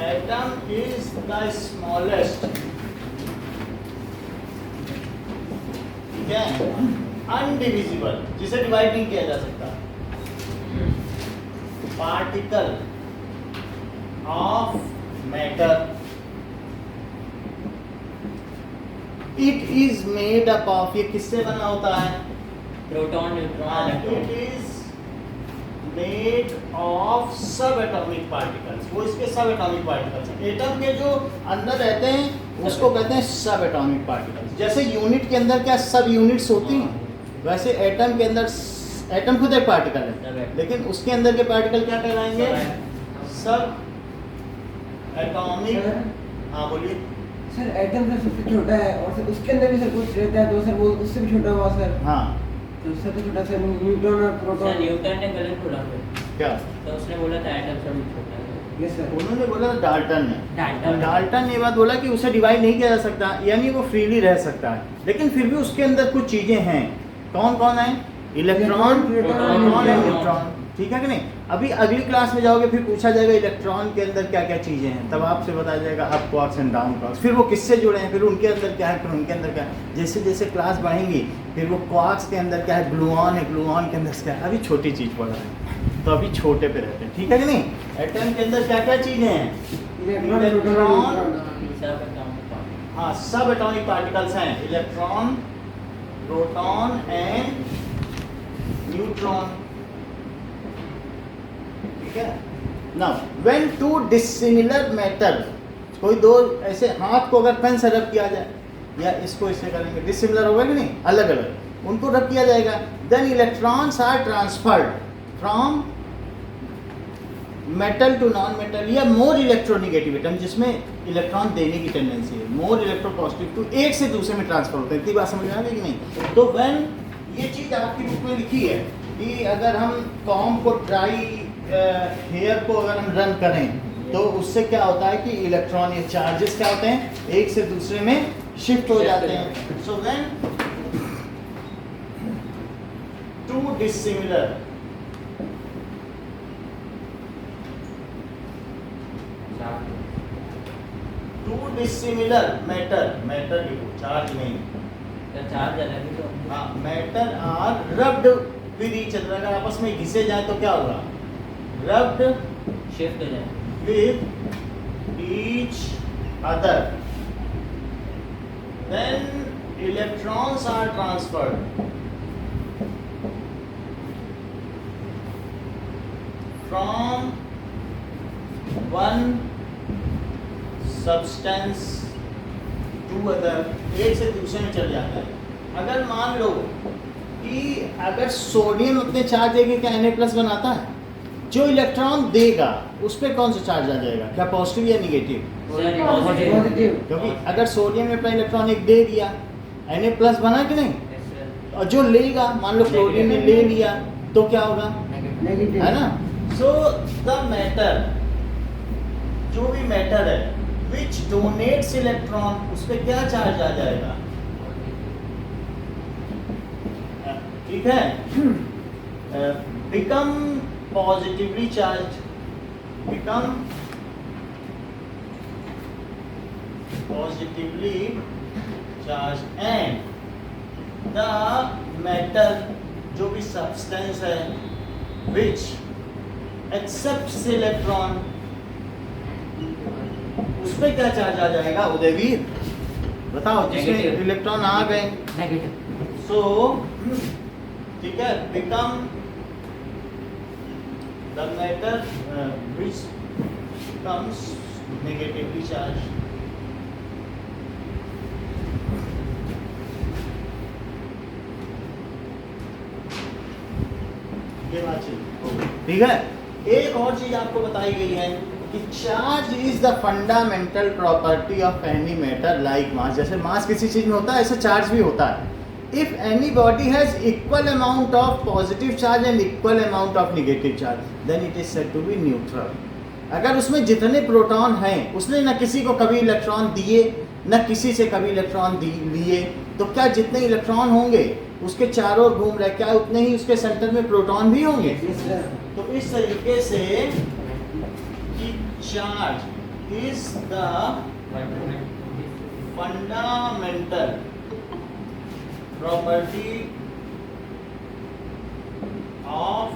Atom is the smallest, ठीक है, अनडिविजिबल, जिसे डिवाइड नहीं किया जा सकता, particle of matter, it is made up of, ये किससे बना होता है? Proton, neutron, it is made of सब एटॉमिक पार्टिकल्स, वो इसके सब एटॉमिक पार्टिकल्स हैं। एटम के जो अंदर रहते हैं उसको कहते हैं सब एटॉमिक पार्टिकल्स। जैसे यूनिट के अंदर क्या सब यूनिट्स होती हैं, वैसे एटम के अंदर, एटम खुद एक पार्टिकल है लेकिन उसके अंदर के पार्टिकल क्या कहलाएंगे? सब एटॉमिक। हाँ बोलिए सर। एटम सर सबसे छोटा है और सर उसके अंदर भी सर कुछ रहता है तो सर वो उससे भी छोटा हुआ सर। हाँ तो सबसे छोटा सर न्यूट्रॉन और प्रोटॉन। न्यूटन ने गलत बोला फिर, क्या? तो उसने बोला था एटम सबसे छोटा है। Yes sir. उन्होंने बोला था डाल्टन ने, डाल्टन ने ये बात बोला कि उसे डिवाइड नहीं किया जा सकता, यानी वो फ्रीली रह सकता है, लेकिन फिर भी उसके अंदर कुछ चीजें हैं। कौन कौन है? इलेक्ट्रॉन, प्रोटॉन और न्यूट्रॉन, ठीक है कि नहीं? अभी अगली क्लास में जाओगे फिर पूछा जाएगा इलेक्ट्रॉन के अंदर क्या क्या चीजें हैं, तब आपसे बताया जाएगा up quarks and down quarks, फिर वो किससे जुड़े हैं, फिर उनके अंदर क्या है, फिर उनके अंदर क्या है। जैसे जैसे क्लास बढ़ेंगी फिर वो क्वार्क्स के अंदर क्या है, ग्लूऑन है, ग्लूऑन के अंदर क्या है, अभी छोटी चीज पढ़ रहे हैं तो अभी छोटे पे रहते हैं, ठीक है कि नहीं? एटम के अंदर क्या क्या चीजें हैं? इलेक्ट्रॉन, हाँ सब एटॉमिक पार्टिकल्स हैं, इलेक्ट्रॉन, प्रोटॉन एंड न्यूट्रॉन, ठीक है। Now when two dissimilar matter, कोई दो ऐसे हाथ को अगर पेन से रब किया जाए या इसको इससे करेंगे, डिसिमिलर होगा कि नहीं, अलग अलग, उनको रब किया जाएगा, then electrons are transferred from metal to non metal या मोर इलेक्ट्रोनिगेटिव एटम, जिसमें इलेक्ट्रॉन देने की टेंडेंसी है, मोर इलेक्ट्रोपॉजिटिव टू, एक से दूसरे में ट्रांसफर होते हैं। इतनी बात समझ में आ गई कि नहीं? तो व्हेन ये चीज़ आपकी बुक में लिखी है कि अगर हम कॉम को ड्राई हेयर को अगर हम रन करें तो उससे क्या होता है कि इलेक्ट्रॉन या चार्जेस क्या होते हैं, एक से दूसरे में शिफ्ट हो जाते हैं। So when two dissimilar matter, matter लिखो, चार्ज नहीं, चार्ज अलग ही तो। हाँ, matter are rubbed with each other, अगर आपस में घिसे जाए तो क्या होगा, रब्ड शिफ्ट हो जाए with each other, then electrons are transferred from one substance to other, एक से दूसरे में चल जाता है। अगर मान लो कि अगर सोडियम अपने चार्ज देके क्या Na+ बनाता है, जो इलेक्ट्रॉन देगा उस पर कौन सा चार्ज आ जाएगा, क्या पॉजिटिव या निगेटिव? पॉजिटिव। क्योंकि अगर सोडियम ने अपना इलेक्ट्रॉन एक दे दिया, Na+ बना कि नहीं, और जो लेगा, मान लो क्लोरीन ने ले लिया तो क्या होगा, नेगेटिव, है ना? सो द मैटर, जो भी मैटर है विच डोनेट्स इलेक्ट्रॉन, उस पर क्या चार्ज आ जाएगा, ठीक है, become positively charged, become positively charged, and the matter, जो भी substance है, which accepts electron, उस पे क्या चार्ज आ जाएगा उदयवीर, बताओ, जिसमें इलेक्ट्रॉन आ गए, नेगेटिव। सो ठीक है, become the matter which becomes negatively charged, ये बात ठीक है। एक और चीज आपको बताई गई है कि charge is the fundamental property of any matter like mass, जैसे मास किसी चीज में होता है ऐसे चार्ज भी होता है। If any body has equal amount of positive charge and equal amount of negative charge, then it is said to be neutral. अगर उसमें जितने प्रोटॉन हैं, उसने न किसी को कभी इलेक्ट्रॉन दिए न किसी से कभी इलेक्ट्रॉन लिए, तो क्या जितने इलेक्ट्रॉन होंगे उसके चारों ओर घूम रहे, क्या उतने ही उसके सेंटर में प्रोटॉन भी होंगे? तो इस तरीके से कि charge is the fundamental property of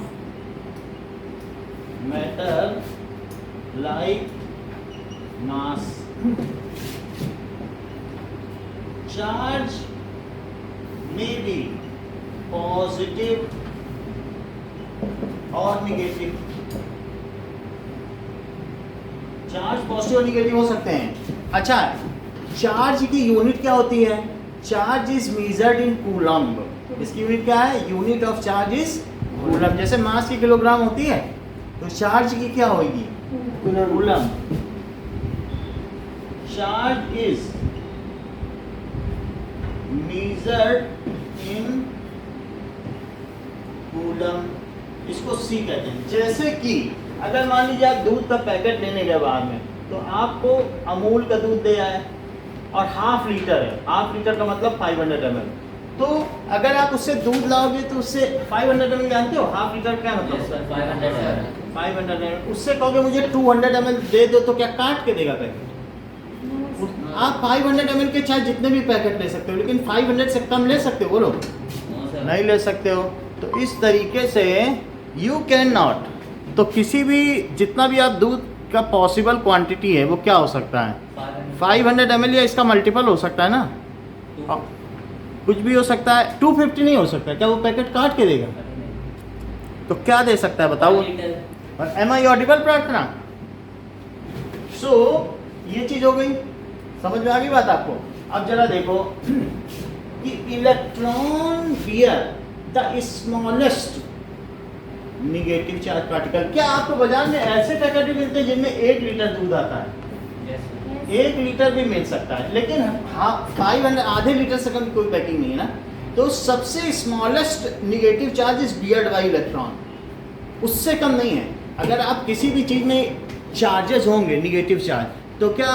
matter like mass. Charge may be positive और निगेटिव। चार्ज पॉजिटिव और निगेटिव हो सकते हैं। अच्छा, चार्ज की यूनिट क्या होती है? Charge is measured in coulomb. इसकी यूनिट क्या है? Unit of charge is coulomb. जैसे मास की किलोग्राम होती है, तो चार्ज की क्या होगी? Coulomb. Charge is measured in coulomb. इसको सी कहते हैं। जैसे कि अगर मान लीजिए आप दूध का पैकेट लेने गए बाहर में, तो आपको अमूल का दूध दे आए और हाफ लीटर है। हाफ लीटर का मतलब 500 ml। तो अगर आप उससे दूध लाओगे तो उससे 500 ml जानते हो? हाफ लीटर क्या मतलब? 500 ml। उससे कहोगे मुझे 200 ml दे दो, तो क्या काट के देगा पैकेट? आप 500 ml के चाहे जितने भी पैकेट ले सकते हो, लेकिन 500 से कम ले सकते हो? बोलो, नहीं ले सकते हो। तो इस तरीके से यू कैन नॉट, तो किसी भी जितना भी आप दूध का पॉसिबल क्वांटिटी है वो क्या हो सकता है? 500 ml या इसका मल्टीपल हो सकता है ना, कुछ भी हो सकता है। 250 नहीं हो सकता। क्या वो पैकेट काट के देगा? तो क्या दे सकता है बताओ? और एम आई ऑडिबल प्रार्थना? सो ये चीज हो गई, समझ में आ गई बात आपको? अब जरा देखो कि electron bear the smallest negative charge particle. क्या आपको बाजार में ऐसे पैकेट भी मिलते हैं जिनमें 1 लीटर दूध आता है? 1 लीटर भी मिल सकता है, लेकिन हाँ 500 आधे लीटर से कम कोई पैकिंग नहीं है ना। तो सबसे smallest negative charge is beard by electron, उससे कम नहीं है। अगर आप किसी भी चीज़ में चार्जेस होंगे निगेटिव चार्ज, तो क्या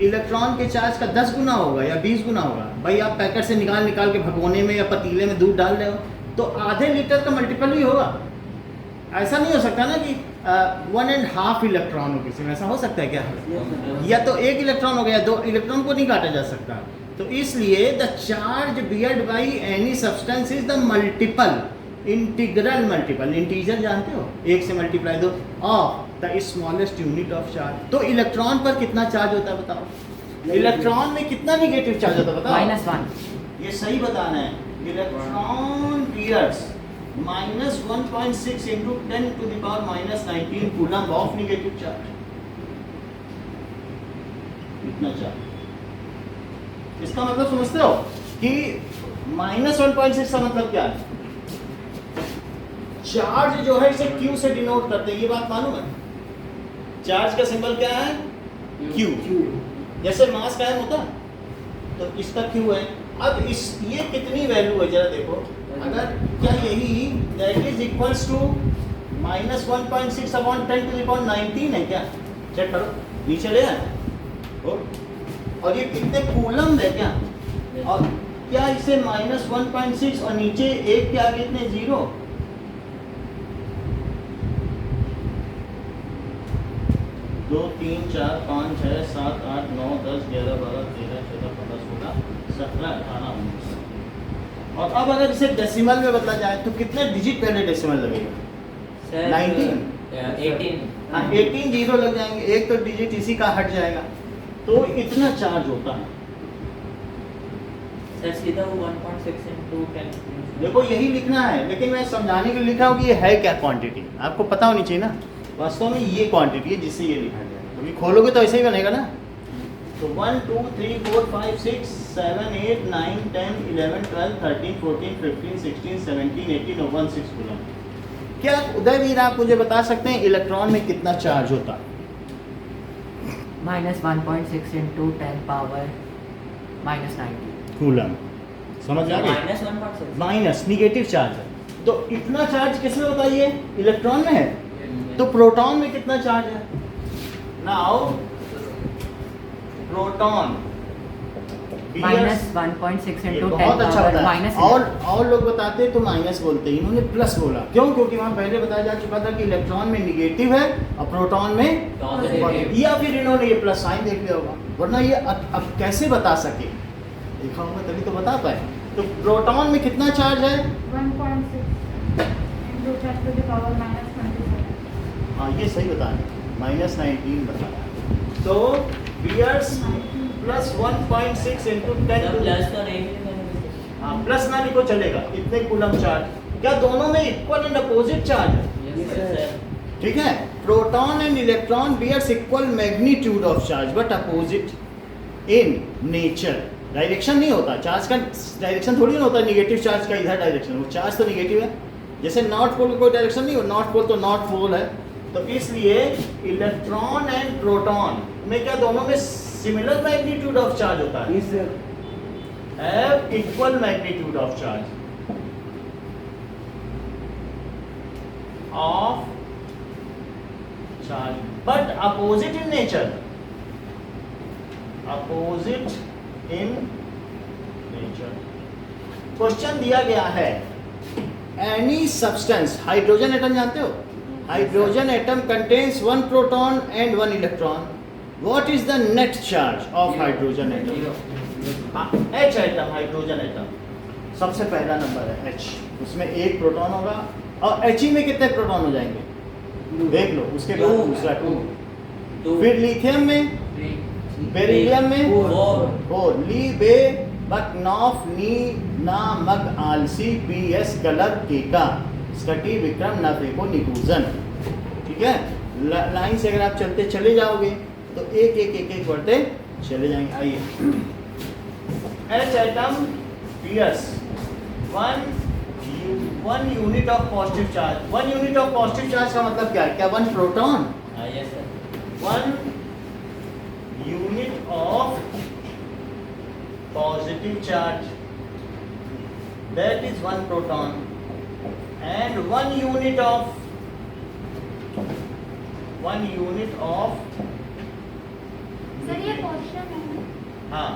इलेक्ट्रॉन के चार्ज का 10 गुना होगा या 20 गुना होगा? भाई आप पैकेट से निकाल के भगोने में या पतीले में दूध डाल रहे हो, तो आधे लीटर का मल्टीपल ही होगा। ऐसा नहीं हो सकता ना कि 1.5 इलेक्ट्रॉन हो किसी में, ऐसा हो सकता है क्या? या तो 1 इलेक्ट्रॉन हो गया, 2 इलेक्ट्रॉन को नहीं काटा जा सकता। तो इसलिए the charge beard by any substance is the multiple, integral multiple. Integer जानते हो? 1 से मल्टीप्लाई दो of the smallest unit of charge. तो इलेक्ट्रॉन पर कितना चार्ज होता है बताओ? इलेक्ट्रॉन में कितना निगेटिव चार्ज होता है बताओ? -1। ये सही बताना है। Electron bears -1.6 into 10 to the power -19 coulomb of negative charge. इतना चार्ज। इसका मतलब समझते हो कि -1.6 का मतलब क्या है? चार्ज जो है इसे Q से डिनोट करते हैं। ये बात मालूम है? चार्ज का सिंबल क्या है? Q। जैसे मास कायम होता तो इसका Q है। अब इस ये कितनी वैल्यू है जरा देखो। अगर क्या यही that is equals to -1.6 upon 10 to the power 19 है क्या? चेक करो, नीचे ले आए। और ये कितने कूलम्ब है क्या? और क्या इसे -1.6 और नीचे 1 के आगे इतने 0? दो 3 4 5 6 7 8 9 10 11 12 13 14 15 16 17 18 19। और अब अगर इसे डेसिमल में बदला जाए तो कितने डिजिट पहले डेसिमल लगेगा? 19 हाँ 18 जीरो लग जाएंगे, एक तो डिजिट इसी का हट जाएगा। तो इतना चार्ज होता है। सर सीधा वो 1.6 into 10। देखो यही लिखना है, लेकिन मैं समझाने के लिए लिखा हूँ कि ये है क्या क्वांटिटी, आपको पता होनी चाहिए ना। वास्तव में ये क्वांटिटी है जिससे ये लिखा गया है। अभी खोलोगे तो ऐसे ही बनेगा ना। तो 1 2 3 4 5 6 7 8 9 10 11 12 13 14 15 16 17 18 और 16 कूलम्ब। क्या उदयवीर आप मुझे बता सकते हैं इलेक्ट्रॉन में कितना चार्ज होता है? -1.6 into 10 power -19 कूलम्ब। समझ आ गए? -1.6 माइनस निगेटिव चार्ज है। तो इतना चार्ज किसमें होता है? ये इलेक्ट्रॉन में है। तो प्रोटॉन में कितना चार्ज है? नाउ प्रोटॉन माइनस 1.6 ये इंटू 10 बहुत अच्छा पावर बताया। माइनस और लोग बताते तो माइनस बोलते, इन्होंने प्लस बोला। क्यों? क्योंकि वहाँ पहले बताया जा चुका था कि इलेक्ट्रॉन में निगेटिव है और प्रोटॉन में पॉजिटिव। या फिर इन्होंने ये प्लस साइन देख लिया होगा, वरना ये अब कैसे बता सके, देखा होगा तभी तो बता पाए। तो प्रोटॉन में कितना चार्ज है? 1.6 into 10 to the power minus 27. हाँ ये सही बताया, -19 बताया। तो बियर्स प्लस 1.6 इंटू 10 जब टू प्लस का नहीं हाँ प्लस ना लिखो चलेगा, इतने कूलम चार्ज। क्या दोनों में इक्वल एंड अपोजिट चार्ज है? Yes sir. ठीक है, proton and electron bears equal magnitude of charge but opposite in nature. Direction नहीं होता चार्ज का, डायरेक्शन थोड़ी ना होता, निगेटिव चार्ज का इधर डायरेक्शन, वो चार्ज तो निगेटिव है। जैसे नॉर्थ पोल का कोई डायरेक्शन नहीं हो, नॉर्थ पोल तो नॉर्थ पोल है। तो इसलिए इलेक्ट्रॉन एंड प्रोटॉन में क्या दोनों में सिमिलर मैग्नीट्यूड ऑफ चार्ज होता है? Yes sir. have equal magnitude of charge but opposite in nature, opposite in nature। Question दिया गया है एनी सब्सटेंस, हाइड्रोजन एटम जानते हो, hydrogen atom contains 1 proton and 1 electron, what is the net charge of hydrogen atom? H atom, hydrogen atom सबसे पहला number है H, उसमें एक प्रोटॉन होगा और He में कितने प्रोटॉन हो जाएंगे देख लो, उसके बाद दूसरा 2, फिर लिथियम में, बेरिलियम में 4, ली बे बक नॉफ नी ना मग आलसी पी एस कलर केका स्कटी विक्रम नफेको निकूजन। ठीक है, लाइन से अगर आप चलते चले जाओगे तो एक एक एक एक बढ़ते चले जाएंगे। आइए H atom Ps 1 unit of positive charge। 1 unit of positive charge का मतलब क्या है? क्या 1 proton? Yes sir. 1 unit of positive charge, that is 1 proton, and 1 unit of sir ये क्वेश्चन है। हाँ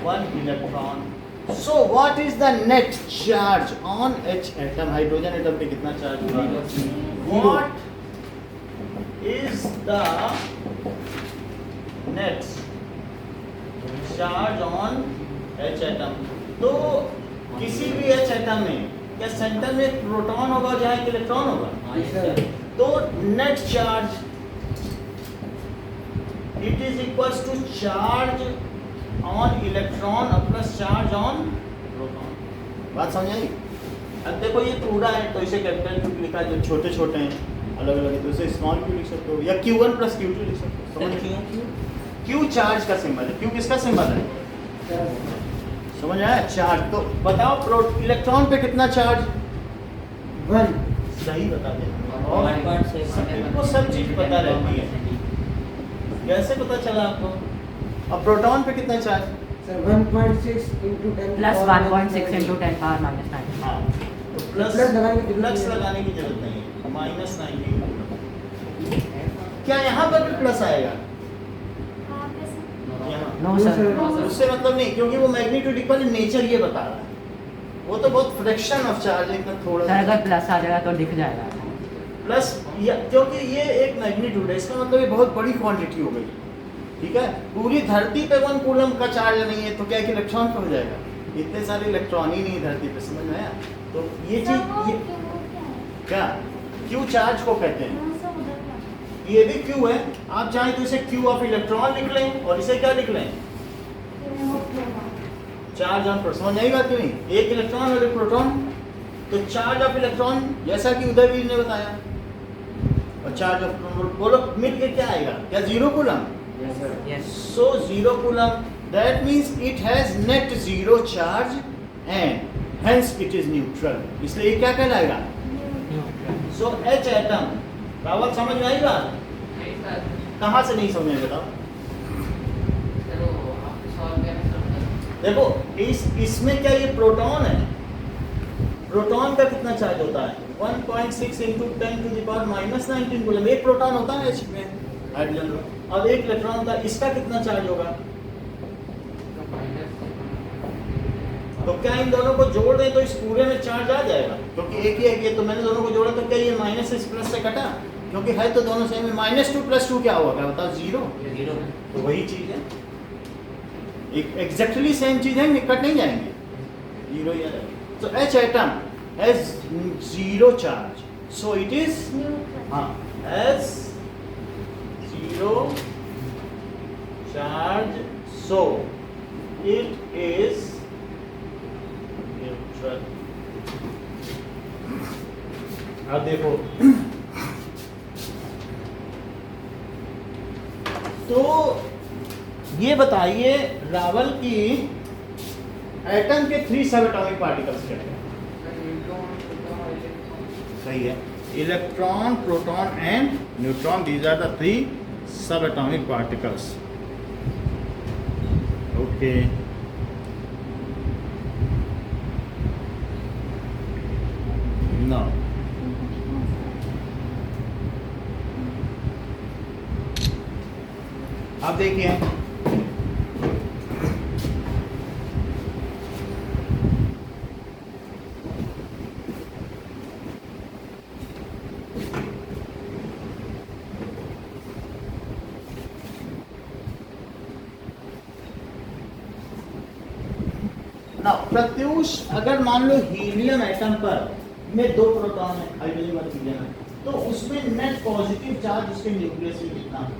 1 electron। So what is the net charge on H atom? Hydrogen atom पे कितना चार्ज होगा? What is the net charge on H atom? तो किसी भी H atom में क्या सेंटर में एक प्रोटॉन होगा और यहाँ एक इलेक्ट्रॉन होगा? Yes sir. तो net charge it is equals to charge on electron और प्लस चार्ज ऑन प्रोटॉन। बात समझ आई? अब देखो ये पूरा है तो इसे कैपिटल क्यू लिखा, जो छोटे छोटे हैं अलग अलग है तो इसे स्मॉल क्यू लिख सकते हो या Q1 प्लस Q2 लिख सकते हो। समझ क्यों? क्यू चार्ज का सिंबल है, क्यू किसका सिंबल है? समझ आया? चार्ज। तो बताओ इलेक्ट्रॉन पे कितना चार्ज? 1। सही बता दे। 1.6 इनको सब चीज पता रहती है, कैसे पता चला आपको? और प्रोटॉन पे कितना charge? Sir 1.6 into 10 plus power 1.6 into 10 power minus 9। हाँ तो प्लस लगाने की जरूरत नहीं है, -19। क्या यहाँ पर भी प्लस आएगा? यहाँ नो No, सर। sir। उससे मतलब नहीं, क्योंकि वो मैग्नीट्यूड इक्वल नेचर ये बता रहा है। वो तो बहुत फ्रैक्शन ऑफ चार्ज है, थोड़ा सर अगर प्लस आ जाएगा तो दिख जाएगा। प्लस या क्योंकि ये एक मैग्नीट्यूड है, इसका मतलब ये बहुत बड़ी क्वांटिटी हो गई। ठीक है, पूरी धरती पे 1 कूलम का चार्ज नहीं है तो क्या एक इलेक्ट्रॉन पे हो जाएगा? इतने सारे इलेक्ट्रॉन ही नहीं धरती पे, समझ में आया? तो ये चीज ये क्या क्यू चार्ज को कहते हैं। ये भी क्यू है, आप चाहें तो इसे क्यू ऑफ इलेक्ट्रॉन लिख लें और इसे क्या लिख लें? Charge on proton. समझ आई बात कि नहीं? एक इलेक्ट्रॉन और एक प्रोटॉन, तो चार्ज ऑफ इलेक्ट्रॉन जैसा कि उदयवीर ने बताया, और चार्ज ऑफ बोलो मिलके क्या आएगा? क्या 0 coulomb? Yes. So 0 coulomb, that means it has net 0 charge and hence it is neutral। इसलिए ये क्या कहलाएगा? So H atom। रावत समझ में आई बात? कहाँ से नहीं समझ में बताओ? देखो इसमें क्या ये प्रोटॉन है? प्रोटॉन का कितना चार्ज होता है? 1.6 into 10 to the power -19 coulomb. एक प्रोटॉन होता है H में हाइड्रोजन में, और एक इलेक्ट्रॉन होता है। इसका कितना चार्ज होगा? तो क्या इन दोनों को जोड़ दें तो इस पूरे में चार्ज आ जाएगा, क्योंकि एक ही है, तो मैंने दोनों को जोड़ा तो क्या ये माइनस इस प्लस से कटा, क्योंकि है तो दोनों सेम है। -2 + 2 क्या हुआ, क्या बताओ, 0। जीरो। तो वही चीज है, एक एग्जैक्टली सेम चीज है, निकट नहीं जाएंगे, 0 ही आ जाएगा। तो H atom has 0 charge, so it is has 0 charge, so it is neutral। अब देखो तो ये बताइए रावल की एटम के 3 सब एटॉमिक पार्टिकल्स क्या हैं? सही है, electron, proton and neutron, these are the 3 सब एटॉमिक पार्टिकल्स। ओके, नो अब देखिए ना प्रत्यूष, अगर मान लो हीलियम एटम पर में 2 प्रोटॉन है, हाइड्रोजन और ऑक्सीजन है, तो उसमें नेट पॉजिटिव चार्ज उसके न्यूक्लियस में कितना है?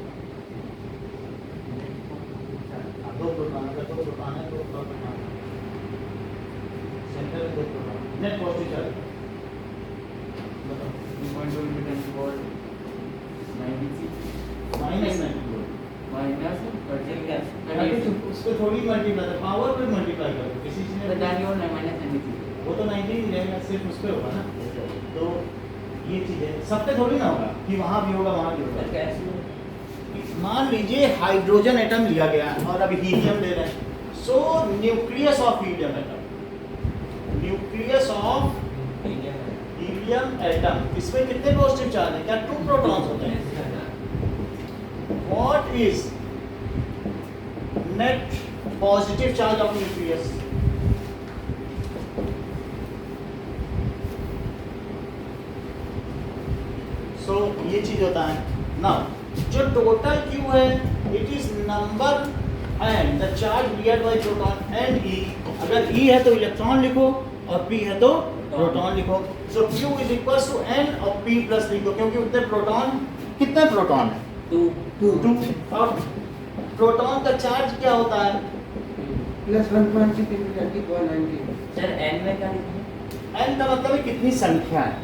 2 प्रोटॉन है, 2 प्रोटॉन है, 2 प्रोटॉन है, सेंटर में 2 प्रोटॉन, नेट पॉजिटिव चार्ज बताओ। उस पे थोड़ी मल्टीप्लाई, पावर पे मल्टीप्लाई करो, किसी चीज में वो तो 90 ही रहेगा, सिर्फ उस पे होगा ना। तो ये चीज है, सब पे थोड़ी ना होगा कि वहाँ भी होगा वहाँ भी होगा। मान लीजिए हाइड्रोजन एटम लिया गया है और अभी हीलियम ले रहे हैं, सो nucleus of helium atom, nucleus of helium atom, इसमें कितने पॉजिटिव चार्ज है? क्या 2 प्रोटॉन्स होते हैं? What is net positive charge of nucleus? So ये चीज होता है ना। जो टोटल Q है, it is number and the charge beared by proton and E। अगर E है तो इलेक्ट्रॉन लिखो और P है तो प्रोटॉन लिखो। So Q is equal to N और P प्लस लिखो, क्योंकि उतने प्रोटॉन, कितने प्रोटॉन है? 2। और प्रोटॉन का चार्ज क्या होता है? +1.6 × 10⁻90। सर n में क्या लिखा है? N का मतलब है कितनी संख्या है,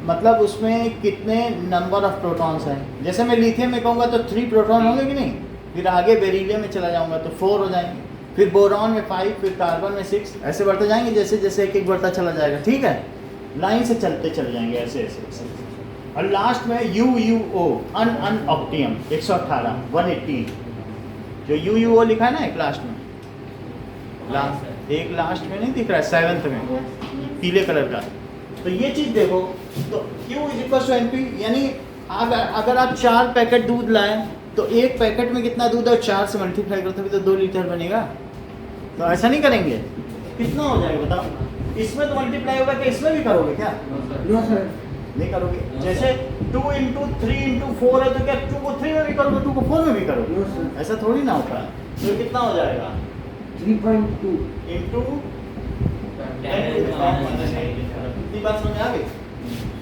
मतलब उसमें कितने नंबर ऑफ प्रोटॉन्स हैं। जैसे मैं लिथियम में कहूँगा तो 3 प्रोटॉन होंगे कि नहीं, फिर आगे बेरिलियम में चला जाऊँगा तो 4 हो जाएंगे, फिर बोरॉन में 5, फिर कार्बन में 6, ऐसे बढ़ते जाएंगे, जैसे जैसे एक एक बढ़ता चला जाएगा। ठीक है, लाइन से चलते चले जाएंगे ऐसे ऐसे। और लास्ट में UUO अन ऑक्टियम 118 118, जो UUO लिखा है ना एक लास्ट में, एक लास्ट में नहीं दिख रहा है, 7th में पीले कलर का। तो ये चीज देखो, तो Q = NP, यानी अगर आप 4 पैकेट दूध लाएं तो एक पैकेट में कितना दूध है, 4 से मल्टीप्लाई करो तभी तो 2 लीटर बनेगा। तो ऐसा नहीं करेंगे, कितना हो जाएगा बताओ? इसमें तो मल्टीप्लाई होगा, क्या इसमें भी करोगे क्या? नो सर, नहीं करोगे। जैसे 2 × 3 × 4 है तो क्या 2 को 3 में भी करोगे, 2 को 4 में भी करोगे? नो सर, ऐसा थोड़ी ना होता है। तो कितना हो जाएगा? 3.2 × 10⁻⁻⁸ बात समझ आ गई?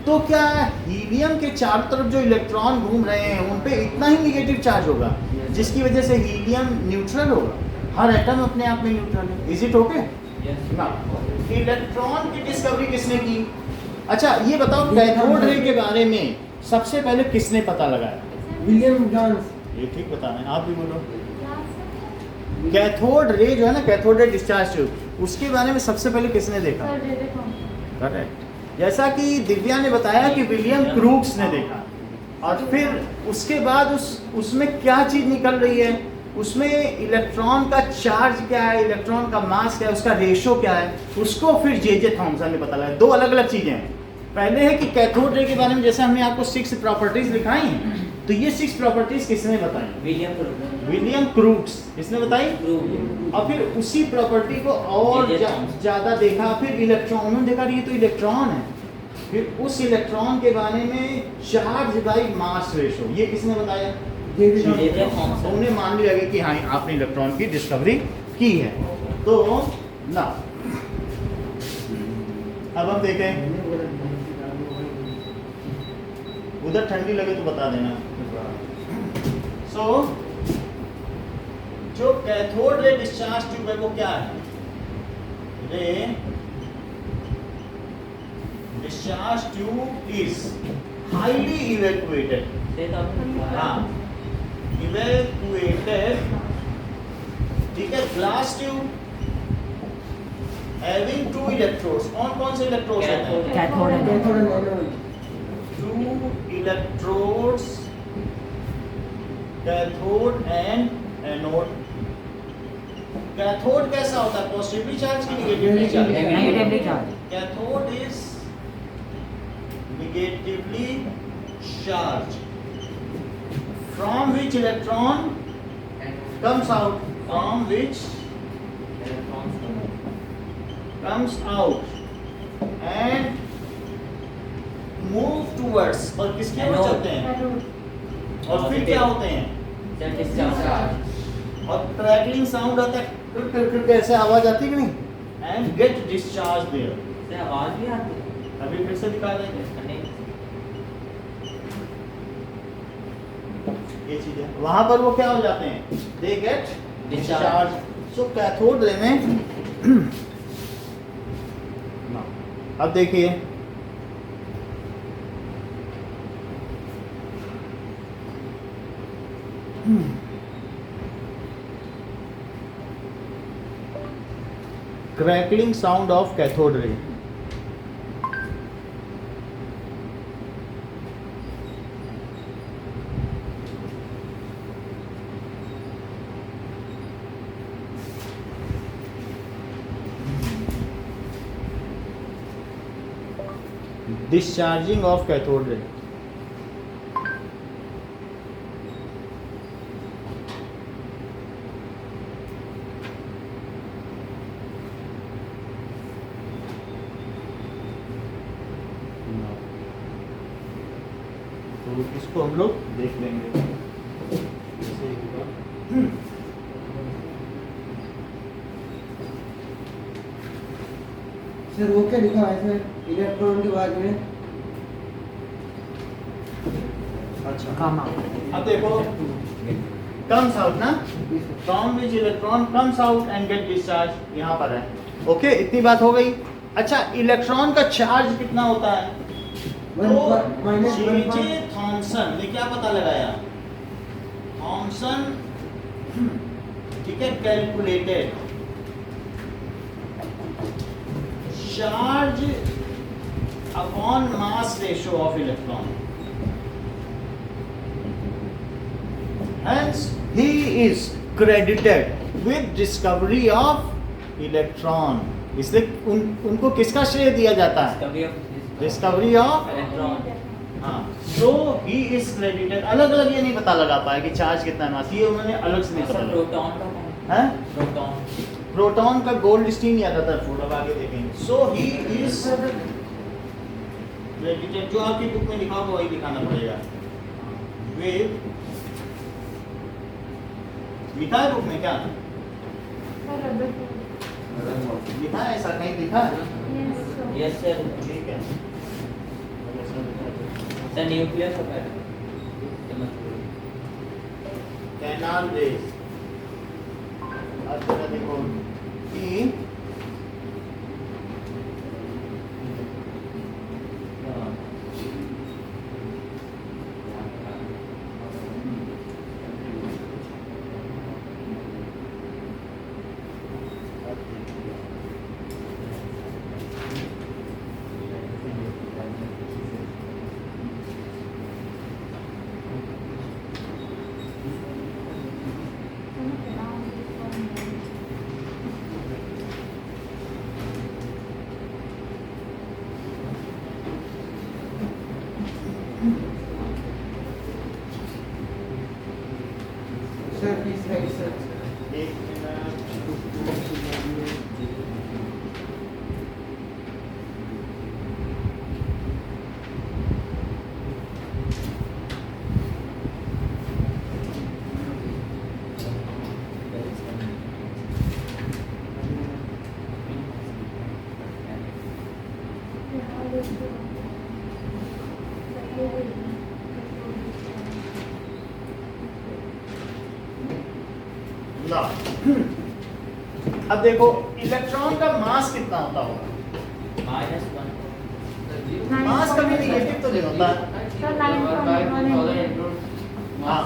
तो क्या हीलियम के चारों तरफ जो इलेक्ट्रॉन घूम रहे हैं उन पे इतना ही निगेटिव चार्ज होगा, जिसकी वजह से हीलियम न्यूट्रल होगा? हर एटम अपने आप में न्यूट्रल है। Is it okay? ना। इलेक्ट्रॉन की डिस्कवरी किसने की? अच्छा ये बताओ, कैथोड रे के बारे में सबसे पहले किसने पता लगाया? William Jones. ये ठीक बताना है, आप भी बोलो। कैथोड रे जो है ना, कैथोड रे डिस्चार्ज ट्यूब, उसके बारे में सबसे पहले किसने देखा? करेक्ट। जैसा कि दिव्या ने बताया कि विलियम क्रूक्स ने देखा, और फिर उसके बाद उसमें क्या चीज़ निकल रही है, उसमें इलेक्ट्रॉन का चार्ज क्या है, इलेक्ट्रॉन का मास क्या है, उसका रेशो क्या है, उसको फिर जे थॉमसन ने पता लगाया। 2 अलग अलग चीज़ें हैं। पहले है कि कैथोड रे के बारे में, जैसे हमने आपको 6 प्रॉपर्टीज दिखाई, तो ये 6 प्रॉपर्टीज किसने बताई? William Kruger. विलियम क्रूक्स इसने बताई। क्रूगर। और फिर उसी प्रॉपर्टी को और J.J. थॉमसन। ज्यादा देखा, फिर इलेक्ट्रॉन, उन्होंने देखा ये तो इलेक्ट्रॉन है, फिर उस इलेक्ट्रॉन के बारे में चार्ज बाई मास रेशो, ये किसने बताया? J.J. थॉमसन। उन्हें मान लिया गया कि हाँ आपने इलेक्ट्रॉन की डिस्कवरी की है। तो ना अब हम देखें, उधर ठंडी लगे तो बता देना। सो जो कैथोड रे डिस्चार्ज ट्यूब है वो क्या है? रे discharge tube is highly evacuated, से तो आपने हाँ इवैक्यूएटेड, ठीक है, ग्लास ट्यूब हैविंग 2 इलेक्ट्रोड्स। कौन कौन से इलेक्ट्रोड्स होते हैं? Cathode and cathode and anode. 2 electrodes, cathode and anode. Cathode कैसा होता है? पॉजिटिवली चार्ज की negatively charge? Negatively charge. Cathode is negatively charged, from which electron comes out, from which comes out and move towards, और किसके ओर चलते हैं? Cathode. और फिर क्या होते हैं? Self discharge. और क्रैकलिंग साउंड आता है, क्रिक क्रिक क्रिक ऐसे आवाज आती है कि नहीं? And get discharge there. से आवाज भी आती है। अभी फिर से दिखा देंगे ये चीजें, वहां पर वो क्या हो जाते हैं? They get discharge. So cathode ray में अब देखिए crackling sound of cathode ray. discharging of cathode ray. तो इसको हम लोग देख लेंगे कैसे होगा। सर वो क्या लिखा है इसमें इलेक्ट्रॉन के बाद में? अच्छा गामा। अब देखो कम्स आउट ना, from which electron comes out and get discharge, यहाँ पर है। ओके इतनी बात हो गई। अच्छा इलेक्ट्रॉन का चार्ज कितना होता है? माइनस जे थॉमसन ने क्या पता लगाया? थॉमसन, ठीक है, calculated charge upon mass ratio of electron, hence he is credited with discovery of electron। इसलिए उनको किसका श्रेय दिया जाता है? Discovery of electron. हाँ, सो ही इज क्रेडिटेड। अलग अलग ये नहीं पता लगा पाया कि चार्ज कितना है, मास, ये उन्होंने अलग से नहीं पता लगा। प्रोटॉन का क्या हैं? है? प्रोटॉन। प्रोटॉन का गोल्डस्टीन याद आता है, फोटो आगे देखेंगे। सो ही इज क्रेडिटेड, जो आपकी बुक में लिखा होगा वही दिखाना पड़ेगा। विद, लिखा है बुक में क्या लिखा है? ऐसा कहीं लिखा है? Yes sir. ठीक है, सर न्यूक्लियस होता है। Canal rays. अब जरा देखो कि सर प्लीज राइट सर एक मिनट। ला। अब देखो इलेक्ट्रॉन का मास कितना होता होगा? -1 मास कभी निगेटिव तो नहीं होता। सर 9.1 हाँ।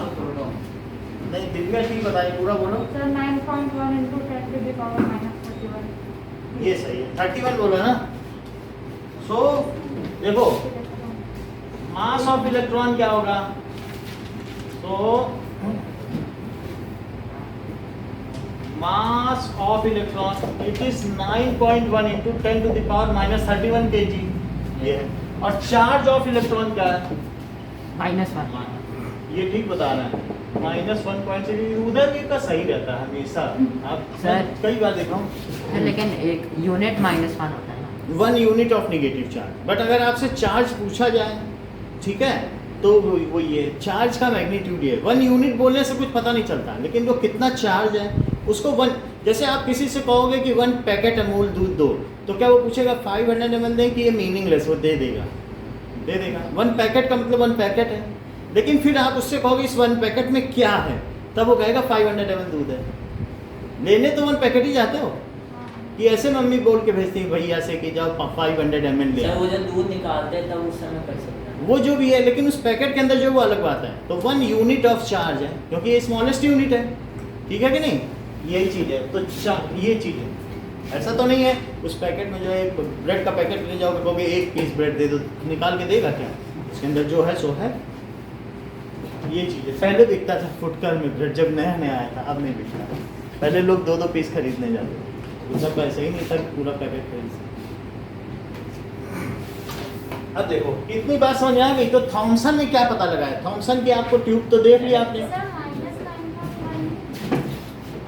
नहीं दिव्या ठीक बताइए, पूरा बोलो। Sir 9.1 into 10 to the power -31 ये सही है, 31 बोलो ना। सो देखो मास ऑफ इलेक्ट्रॉन क्या होगा? तो mass of electron it is 9.1 into 10 to the power -31 kg ये है। और चार्ज ऑफ इलेक्ट्रॉन क्या है? -1 ये ठीक बता रहा है, -1.6। उधर भी का सही रहता है हमेशा। आप सर। कई बार देखा हूँ सर लेकिन एक यूनिट -1 होता है ना 1 unit of negative charge. But अगर आपसे चार्ज पूछा जाए, ठीक है, तो वो ये चार्ज का मैग्नीट्यूड ये 1 यूनिट बोलने से कुछ पता नहीं चलता, लेकिन वो कितना चार्ज है उसको 1। जैसे आप किसी से कहोगे कि 1 पैकेट अमूल दूध दो, तो क्या वो पूछेगा 500 ml दें कि ये मीनिंगलेस? वो दे देगा। 1 पैकेट का मतलब 1 पैकेट है। लेकिन फिर आप उससे कहोगे इस 1 पैकेट में क्या है, तब वो कहेगा 500 ml दूध है। लेने तो 1 पैकेट ही जाते हो कि ऐसे मम्मी बोल के भेजती है भैया से कि जाओ 500 ml ले सर आओ। वो जब दूध निकालते हैं तब उस समय कर सकते हैं। वो जो भी है, लेकिन उस पैकेट के अंदर जो वो अलग बात है। तो 1 यूनिट ऑफ चार्ज है, क्योंकि ये स्मॉलेस्ट यूनिट है, ठीक है कि नहीं? यही चीज़ है। तो ये चीज़ है, ऐसा तो नहीं है उस पैकेट में जो है ब्रेड का पैकेट ले जाओगे, कहोगे 1 पीस ब्रेड दे दो, निकाल के देगा क्या? उसके अंदर जो है सो है। ये चीज़ है। पहले बिकता था फुटकर में ब्रेड, जब नया आया था, अब नहीं बिकता। पहले लोग 2-2 पीस खरीदने जाते थे, तो सब ऐसा ही नहीं था पूरा पैकेट खरीद। अब देखो इतनी बात समझ आ गई। तो थॉमसन ने क्या पता लगाया? थॉमसन की आपको ट्यूब तो देख लिया आपने। सर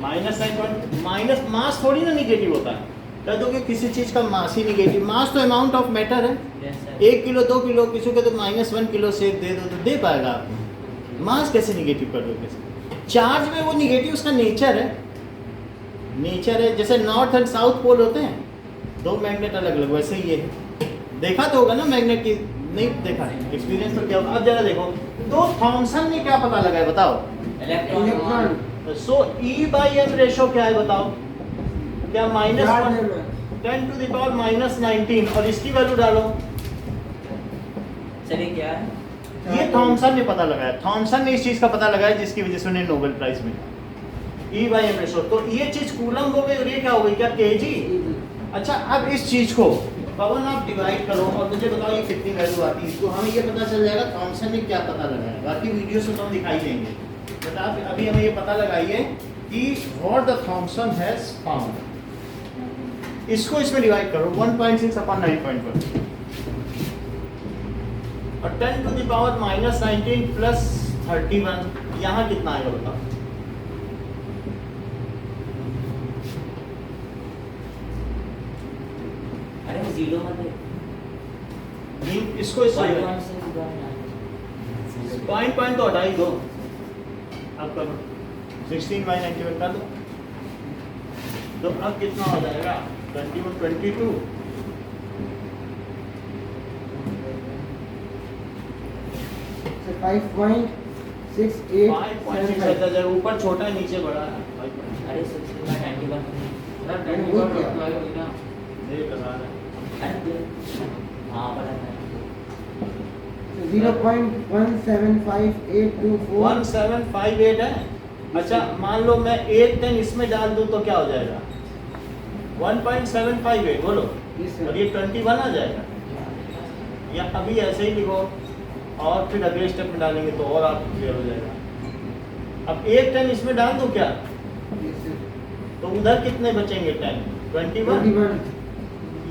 -9.1 माइनस मास थोड़ी ना निगेटिव होता है। कह दो कि किसी चीज़ का मास ही निगेटिव। मास तो अमाउंट ऑफ मैटर है। यस सर 1 किलो 2 किलो, किसी को तो -1 किलो सेब दे दो तो दे पाएगा आपको। मास कैसे निगेटिव कर दोगे? चार्ज में वो निगेटिव उसका नेचर है। जैसे नॉर्थ एंड साउथ पोल होते हैं, 2 मैग्नेट अलग अलग, वैसे ही ये है। देखा तो होगा ना मैग्नेट की? नहीं देखा, एक्सपीरियंस तो क्या होगा। अब जरा देखो, तो थॉमसन ने क्या पता लगाया बताओ? इलेक्ट्रॉन सो E/m रेशो क्या है बताओ? क्या -10 to the power -19, और इसकी वैल्यू डालो। सर ये क्या है? ये थॉमसन ने पता लगाया। थॉमसन ने इस चीज का पता लगाया जिसकी वजह से उन्हें नोबेल प्राइज मिला। E/m ratio. तो ये चीज कूलम हो गई और ये क्या हो गई? क्या केजी? अच्छा, अब इस चीज को पवन आप डिवाइड करो और मुझे बताओ ये कितनी वैल्यू आती है। इसको हमें ये पता चल जाएगा थॉमसन ने क्या पता लगाया। बाकी वीडियो से तो हम दिखाई देंगे। बता अभी हमें ये पता लगाइए कि what the Thomson has found. इसको इसमें डिवाइड करो 1.6 अपॉन 9.1 और 10 to the power -19 प्लस 31, यहाँ कितना आएगा बताओ? अरे वो जीरो मत दे। इसको पॉइंट तो हटा ही दो। अब करो 16/91 कर दो। तो अब कितना हो जाएगा? 21 22 सर 5.68 5.6 ऊपर छोटा है नीचे बड़ा है। अरे 16/91 ये बता रहा है। अरे हाँ बड़ा है 0.175824 1758 है। अच्छा मान लो मैं 8 10 इसमें डाल दूं तो क्या हो जाएगा? 1.758 बोलो। Yes, sir. और ये 21 आ जाएगा। या अभी ऐसे ही लिखो और फिर अगले स्टेप में डालेंगे तो और आपको क्लियर हो जाएगा। अब 8 10 इसमें डाल दूं क्या? Yes, sir. तो उधर कितने बचेंगे? 10 21। 21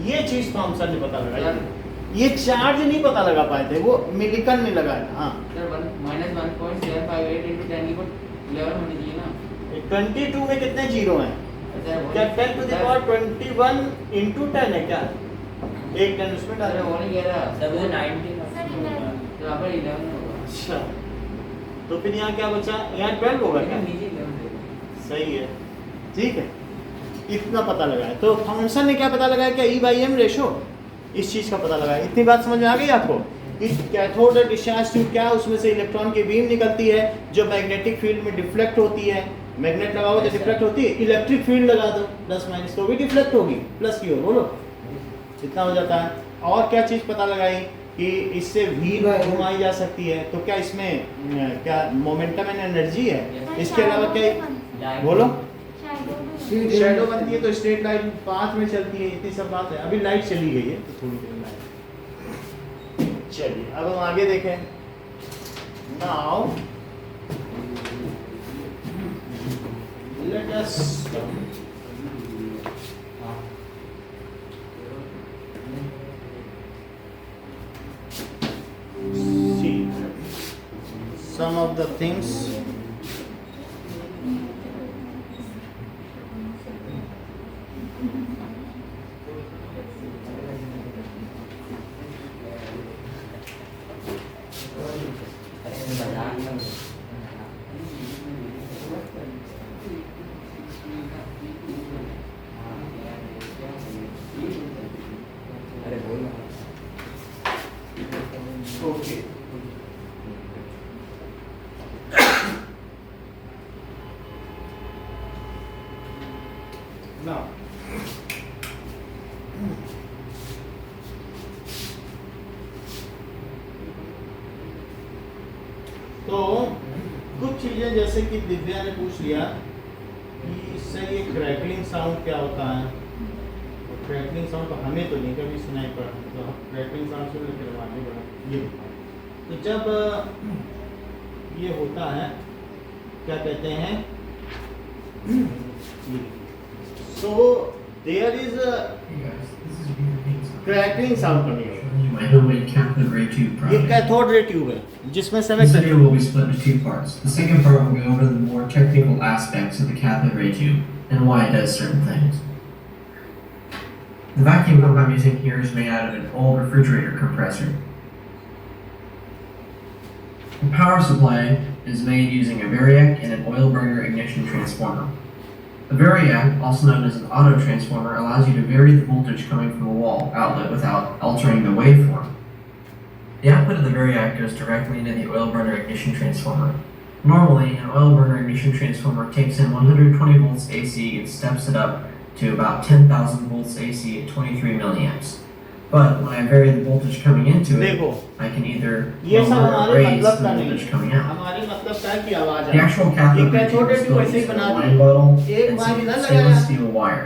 ये चीज थॉमसन ने पता लगाई। ये चार्ज नहीं पता लगा पाए थे, वो मिलिकन ने लगाया। हाँ सर -1.758 into 10 की 11 होनी चाहिए ना। 22 में कितने जीरो हैं? क्या 10 टू द पावर 21 इंटू 10 है क्या? एक 10 उसमें डाल अरे रहे वो हो। नहीं कह रहा। सर वो 90 सर 11 तो यहाँ पर 11 होगा। अच्छा, तो फिर यहाँ क्या बचा? यहाँ 12 होगा क्या? नीचे 11 देगा। सही है, ठीक है, इतना पता लगाया। तो फंक्शन ने क्या पता लगाया? क्या ई बाई एम रेशो, इस चीज़ का पता लगाया। इतनी बात समझ में आ गई आपको? इस कैथोड डिस्चार्ज ट्यूब क्या है, उसमें से इलेक्ट्रॉन की बीम निकलती है जो मैग्नेटिक फील्ड में डिफ्लेक्ट होती है। मैग्नेट लगाओ तो डिफ्लेक्ट होती है, इलेक्ट्रिक फील्ड लगा दो प्लस माइनस तो भी डिफ्लेक्ट होगी, प्लस की ओर। बोलो, इतना हो जाता है। और क्या चीज़ पता लगाई कि इससे भी घुमाई जा सकती है, तो क्या इसमें क्या मोमेंटम एंड एनर्जी है? इसके अलावा क्या? बोलो, शेडो बनती है तो स्ट्रेट लाइन पाथ में चलती है, इतनी सब बात है। अभी लाइट चली गई है तो थोड़ी देर लाइट। चलिए अब हम आगे देखें। Now let us see some of the things अरे बोल okay now तो कुछ चीजें जैसे कि दिव्या ने पूछ लिया कि इससे ये क्रैकलिंग साउंड क्या होता है। और क्रैकलिंग साउंड तो हमें तो नहीं कभी सुनाई पड़ा, तो हम क्रैकलिंग साउंड सुन लेते हैं आगे बढ़ा। ये तो जब ये होता है क्या कहते हैं, so there is crackling sound करनी है। My homemade cathode ray tube ये project. कैथोड रे ट्यूब है जिसमें से This हमें video will be split into 2 parts. The second part will go over the more technical aspects of the cathode ray tube and why it does certain things. The vacuum pump I'm using here is made out of an old refrigerator compressor. The power supply is made using a variac and an oil burner ignition transformer. A variac, also known as an auto transformer, allows you to vary the voltage coming from a wall outlet without altering the waveform. The output of the variac goes directly into the oil burner ignition transformer. Normally, an oil burner ignition transformer takes in 120 volts AC and steps it up to about 10,000 volts AC at 23 milliamps. But when I vary the voltage coming into it, देखो I can either ये सब lower or हमारे raise मतलब the का नहीं voltage है, coming out. हमारे मतलब का है कि आवाज The actual cathode ray tube is built using a wine bottle एक and बार some इधर stainless लगाया steel wire.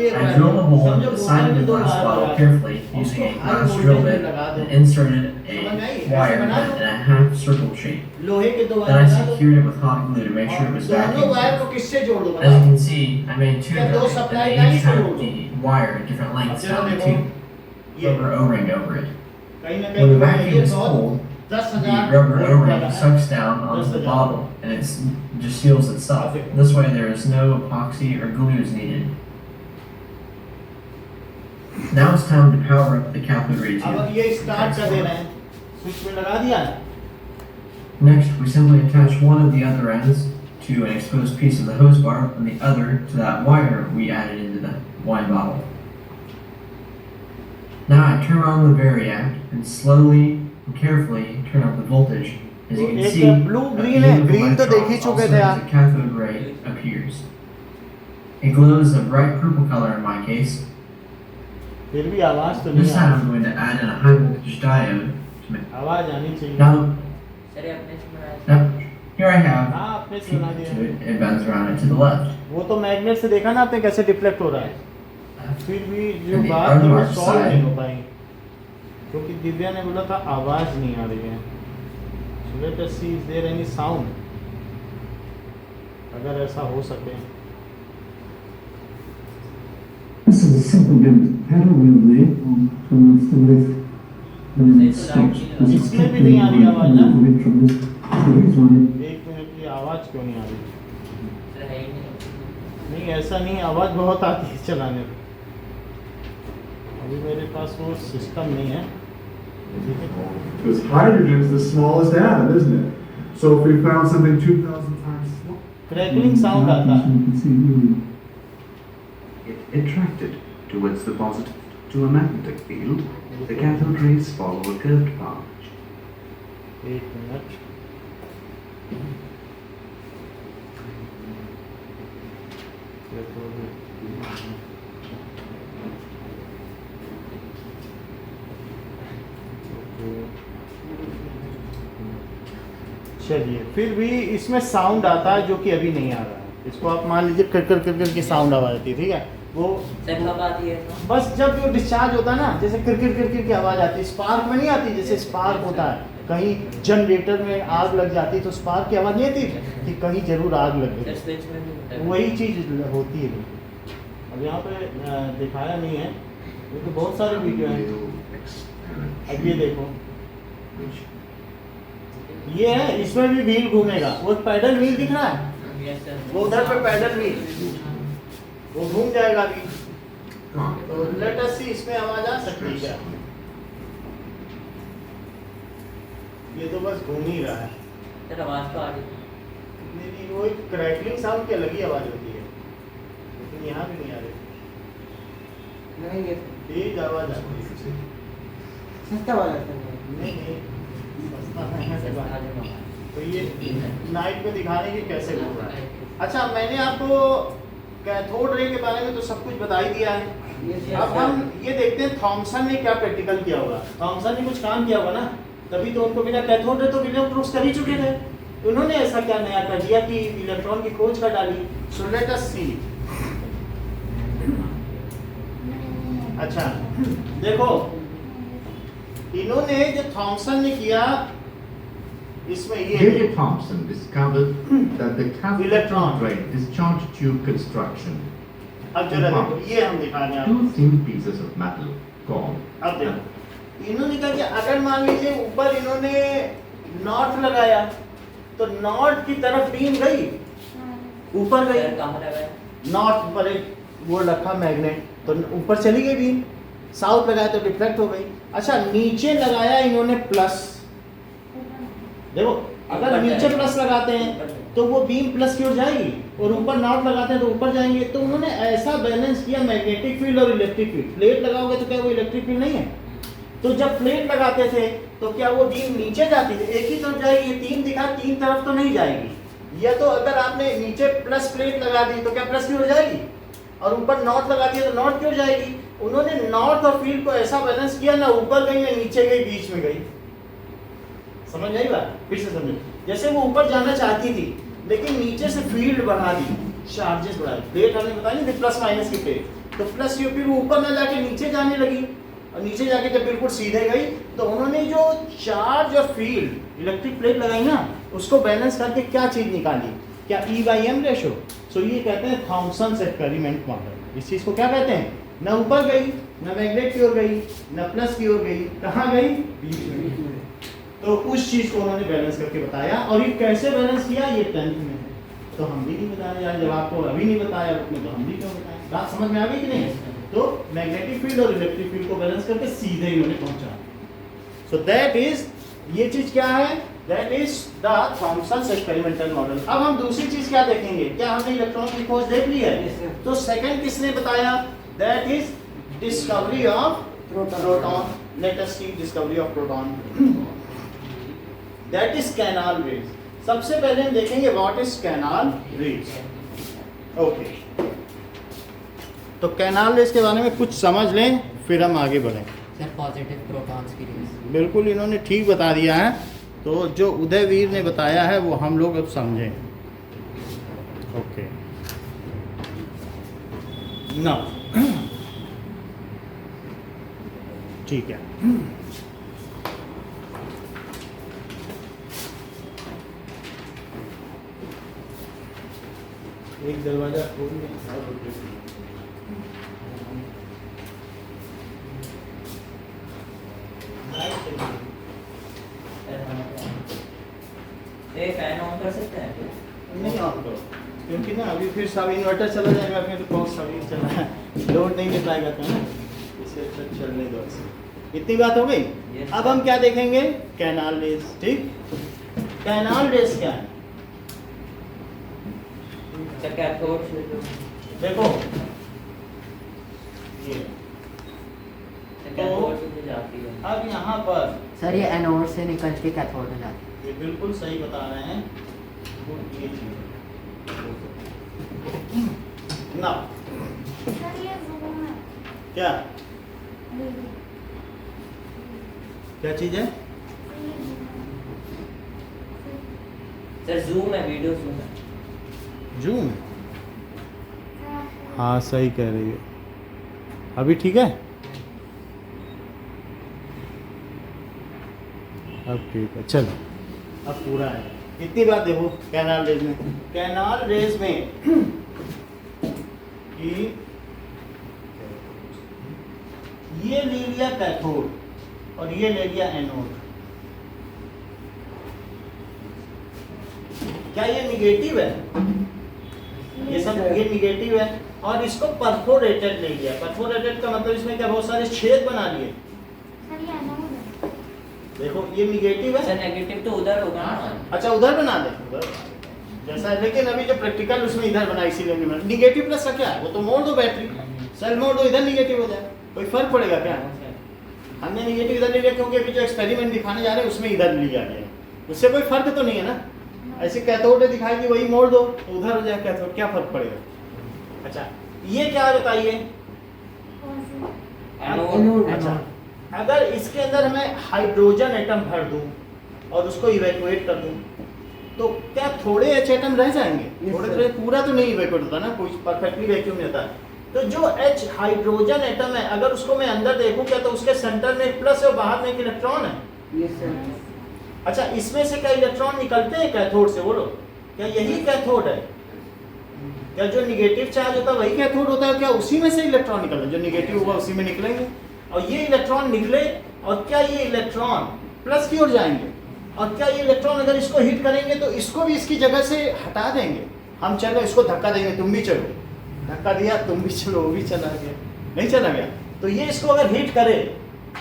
एक I drilled a hole समझो in the side of the दो glass बार bottle लगाया। carefully using a उसको high glass drill voltage bit में लगा दो। and inserted समझ आई? a ऐसे wire बना nut दो। in a half circle shape. लोहे के दो Then I वायर लगा दो secured it with hot glue to make sure it was दोनों vacuum वायर safe. को किससे जोड़ दो As you बताओ? can see, I made 2 क्या of दो them, supply and they line each से have जोड़ दो? the wire at different lengths अब down the देखो, tube, ये rubber O-ring over it. कहीं ना When कहीं the ये vacuum is बहुत pulled, 10,000 the rubber volt O-ring वाला है। sucks down onto the bottle and it just seals itself. This way there is no epoxy or glues needed. Now it's time to power up the cathode ray अब tube. ये start कर दे रहे हैं, switch में लगा दिया। Next, we simply attach one of the other ends to an exposed piece of the hose bar and the other to that wire we added into the wine bottle. Now I turn on the variac and slowly and carefully turn up the voltage. As you can एक see, blue, a green beam है, of green तो देख ही electrons चुके also थे as आप। a cathode ray appears. It glows a bright purple color in my case. फिर भी आवाज तो This नहीं time uh I'm going to add in a high voltage diode to make. आवाज आनी चाहिए। Now, सर ये अपने से बनाया now here I have हाँ आपने to सुना दिया। it. It bends around it to the left. वो तो मैग्नेट से देखा ना आपने कैसे डिफ्लेक्ट हो रहा है। फिर भी जो And the बात है वो other सॉल्व side. नहीं हो पाई क्योंकि दिव्या ने बोला था आवाज नहीं आ रही है। So let us see is there any sound? अगर ऐसा हो सके। This is a simple bent paddle wheel blade from the lift. And then it stops. This is इसमें भी नहीं आ रही आवाज ना? from this. So here's one. एक मिनट की आवाज आवाज़ क्यों नहीं आ रही? सर है ही नहीं। नहीं ऐसा नहीं, आवाज़ बहुत आती है चलाने में। अभी मेरे पास वो सिस्टम नहीं है। ठीक है, Because hydrogen is the smallest atom, isn't it? So if we found something 2,000 times smaller, crackling sound आता है। You can see moving. If attracted towards the positive to a magnetic field, the cathode rays follow a curved path. 1 minute. चलिए, फिर भी इसमें sound आता है जो कि अभी नहीं आ रहा है। इसको आप मान लीजिए कर कर कर कर की साउंड आवाज आती है, ठीक है? वो सर कब आती है तो? बस जब वो डिस्चार्ज होता है ना, जैसे कर कर कर कर की आवाज आती है। स्पार्क में नहीं आती, जैसे स्पार्क होता है कहीं जनरेटर में आग लग जाती है तो स्पार्क की आवाज नहीं आती कि कहीं जरूर आग लग सर गई। स्विच में भी होता है। वही चीज होती है। अब यहाँ पे दिखाया नहीं है, ये तो बहुत सारे वीडियो हैं। अब ये देखो, ये है, इसमें भी व्हील घूमेगा। वो पैडल व्हील दिख रहा है, यस सर। वो उधर पे पैडल व्हील, वो घूम जाएगा अभी। तो लेट अस सी इसमें आवाज आ सकती है क्या? ये तो बस घूम ही रहा है। सर आवाज़ तो आ रही है। नहीं, वो एक क्रैकलिंग साउंड की अलग ही आवाज होती है, लेकिन यहाँ भी नहीं आ रही। नहीं ये तेज आवाज आती है। सस्ता वाला है सर। नहीं नहीं, सस्ता नहीं है सर सर। आज हम तो ये नाइट में दिखाने की कैसे हो रहा है? अच्छा, मैंने आपको कैथोड रे के बारे में तो सब कुछ बता ही दिया है। अब हम ये देखते हैं थॉमसन ने क्या प्रैक्टिकल किया होगा। थॉमसन ने कुछ काम किया होगा ना, तभी तो उनको बिना कैथोड रे तो विलियम क्रूक्स कर ही चुके थे। उन्होंने ऐसा क्या नया कर दिया कि इलेक्ट्रॉन की खोज कर डाली? सो लेट अस सी। अच्छा देखो, इन्होंने जो थॉमसन ने किया, इसमें ये David Thomson discovered that the cathode Electron. ray discharge tube construction. अब जरा देखो, ये हम दिखा रहे हैं Two आपको। thin pieces of metal called. अब देखो, इन्होंने कहा कि अगर मान लीजिए ऊपर इन्होंने नॉट लगाया तो नॉट की तरफ बीम गई, ऊपर गई। सर कहाँ लगा है? नॉट पर एक वो रखा मैग्नेट, तो ऊपर चली गई बीम। साउथ लगाया तो डिफ्लेक्ट हो गई। अच्छा, नीचे लगाया इन्होंने प्लस। देखो, अगर नीचे प्लस लगाते हैं तो वो बीम प्लस की ओर जाएगी, और ऊपर नॉट लगाते हैं तो ऊपर जाएंगे। तो उन्होंने ऐसा बैलेंस किया मैग्नेटिक फील्ड और इलेक्ट्रिक फील्ड। प्लेट लगाओगे तो क्या वो इलेक्ट्रिक फील्ड नहीं है? तो जब प्लेट लगाते थे तो क्या वो बीम नीचे जाती थी? एक ही तरफ जाएगी। ये 3 दिखा, 3 तरफ तो नहीं जाएगी। या तो अगर आपने नीचे प्लस प्लेट लगा दी तो क्या प्लस की ओर जाएगी, और ऊपर नॉट लगा दिया तो नॉट की ओर जाएगी। उन्होंने नॉर्थ और फील्ड को ऐसा बैलेंस किया, ना ऊपर गई ना नीचे गई, बीच में गई। समझ आई बात? फिर से समझो। जैसे वो ऊपर जाना चाहती थी लेकिन नीचे से फील्ड बढ़ा दी, चार्जेस बढ़ा दी। प्लेट हमने बताया नहीं थी प्लस माइनस की प्लेट, तो प्लस की फिर वो ऊपर ना जाके नीचे जाने लगी, और नीचे जाके जब बिल्कुल सीधे गई तो उन्होंने जो चार्ज और फील्ड इलेक्ट्रिक प्लेट लगाई ना, उसको बैलेंस करके क्या चीज निकाली? क्या E/m रेशो। सो ये कहते हैं थॉमसन एक्सपेरिमेंट मॉडल। इस चीज को क्या कहते हैं? ना ऊपर गई, ना मैग्नेट की ओर गई, ना प्लस की ओर गई, कहाँ गई? बीच में। तो उस चीज को उन्होंने बैलेंस करके बताया। और ये कैसे बैलेंस किया, ये 10th में है, तो हम भी नहीं बताया यार। जब आपको अभी नहीं बताया तो हम भी क्यों बताएं? बात समझ में आ गई कि नहीं? तो मैग्नेटिक फील्ड और इलेक्ट्रिक फील्ड को बैलेंस करके सीधे इन्होंने पहुंचा। सो दैट इज, ये चीज क्या है? That is the Thomson experimental model. अब हम दूसरी चीज क्या देखेंगे? क्या हमने इलेक्ट्रॉन की खोज देख ली है? तो सेकंड किसने बताया? That is discovery of proton. Let us see discovery of proton. That is canal rays. सबसे पहले हम देखेंगे what is canal rays. Okay, तो कैनाल रेज के बारे में कुछ समझ लें, फिर हम आगे बढ़ें। सर पॉजिटिव प्रोटॉन्स की रेस। बिल्कुल, इन्होंने ठीक बता दिया है। तो जो उदयवीर ने बताया है वो हम लोग अब समझें। ओके, ना ठीक है। एक दरवाजा खोल ये फैन ऑन कर सकते हैं? नहीं ऑन करो, क्योंकि ना अभी फिर सब इन्वर्टर चला जाएगा, फिर तो कॉस्ट सभी चला है, लोड नहीं मिल पाएगा तो ना, इसे अच्छा चलने दो ऐसे। इतनी बात हो गई। अब हम क्या देखेंगे, कैनाल रेज। ठीक, कैनाल रेज क्या है? कैथोड से जो देखो ये कैथोड से जो जाती है। अब यहाँ पर सर ये एनोड से निकल के कैथोड में जाती है। ये बिल्कुल सही बता रहे हैं, वो ये चीज ना सर ये zoom है। क्या ये क्या चीज है? सर जूम है, वीडियो जूम है। जूम। हाँ सही कह रही है। अभी ठीक है, अब ठीक है, चलो अब पूरा है। इतनी बात देखो कैनाल रेज में, कैनाल रेज में कि ये ले लिया कैथोड और ये ले लिया एनोड। क्या ये निगेटिव है? ये सब ये निगेटिव है और इसको परफोरेटेड ले लिया। परफोरेटेड का मतलब इसमें क्या बहुत सारे छेद बना लिए। सर ये anode है। देखो ये निगेटिव सर है। नेगेटिव तो उधर होगा ना। अच्छा उधर बना दे, उधर जैसा है, लेकिन अभी जो प्रैक्टिकल उसमें इधर बना, इसीलिए नहीं बना। निगेटिव प्लस का क्या है, वो तो मोड़ दो बैटरी, सेल मोड़ दो, इधर निगेटिव हो जाए, कोई फर्क पड़ेगा क्या? हमने निगेटिव इधर ले लिया क्योंकि अभी जो एक्सपेरिमेंट दिखाने जा रहे हैं उसमें इधर लिया गया, उससे कोई फर्क तो नहीं है ना। ऐसे कैथोड दिखाई दी, वही मोड़ दो तो उधर हो जाए कैथोड, क्या फर्क पड़ेगा? अच्छा ये क्या बताइए? कौन सी? एनोड। अच्छा अगर इसके अंदर मैं हाइड्रोजन एटम भर दूं और उसको इवैक्यूएट कर दूं तो क्या थोड़े एच एटम रह जाएंगे? Yes, थोड़े sir. थोड़े, पूरा तो नहीं इवैक्यूएट होता ना, कोई परफेक्टली वैक्यूम नहीं होता। तो जो एच हाइड्रोजन एटम है अगर उसको मैं अंदर देखूं क्या, तो उसके सेंटर में एक प्लस है और बाहर में एक इलेक्ट्रॉन है। Yes, sir. अच्छा इसमें से क्या इलेक्ट्रॉन निकलते हैं कैथोड से? बोलो क्या यही कैथोड है? क्या जो निगेटिव चार्ज होता है वही कैथोड होता है? क्या उसी में से इलेक्ट्रॉन निकलते हैं? जो निगेटिव होगा उसी में निकलेंगे और ये इलेक्ट्रॉन निकले और क्या ये इलेक्ट्रॉन प्लस की ओर जाएंगे और क्या ये इलेक्ट्रॉन अगर इसको हिट करेंगे तो इसको भी इसकी जगह से हटा देंगे। हम चलो इसको धक्का देंगे, तुम भी चलो, धक्का दिया तुम भी चलो, वो भी चला गया, नहीं चला गया। तो ये इसको अगर हिट करे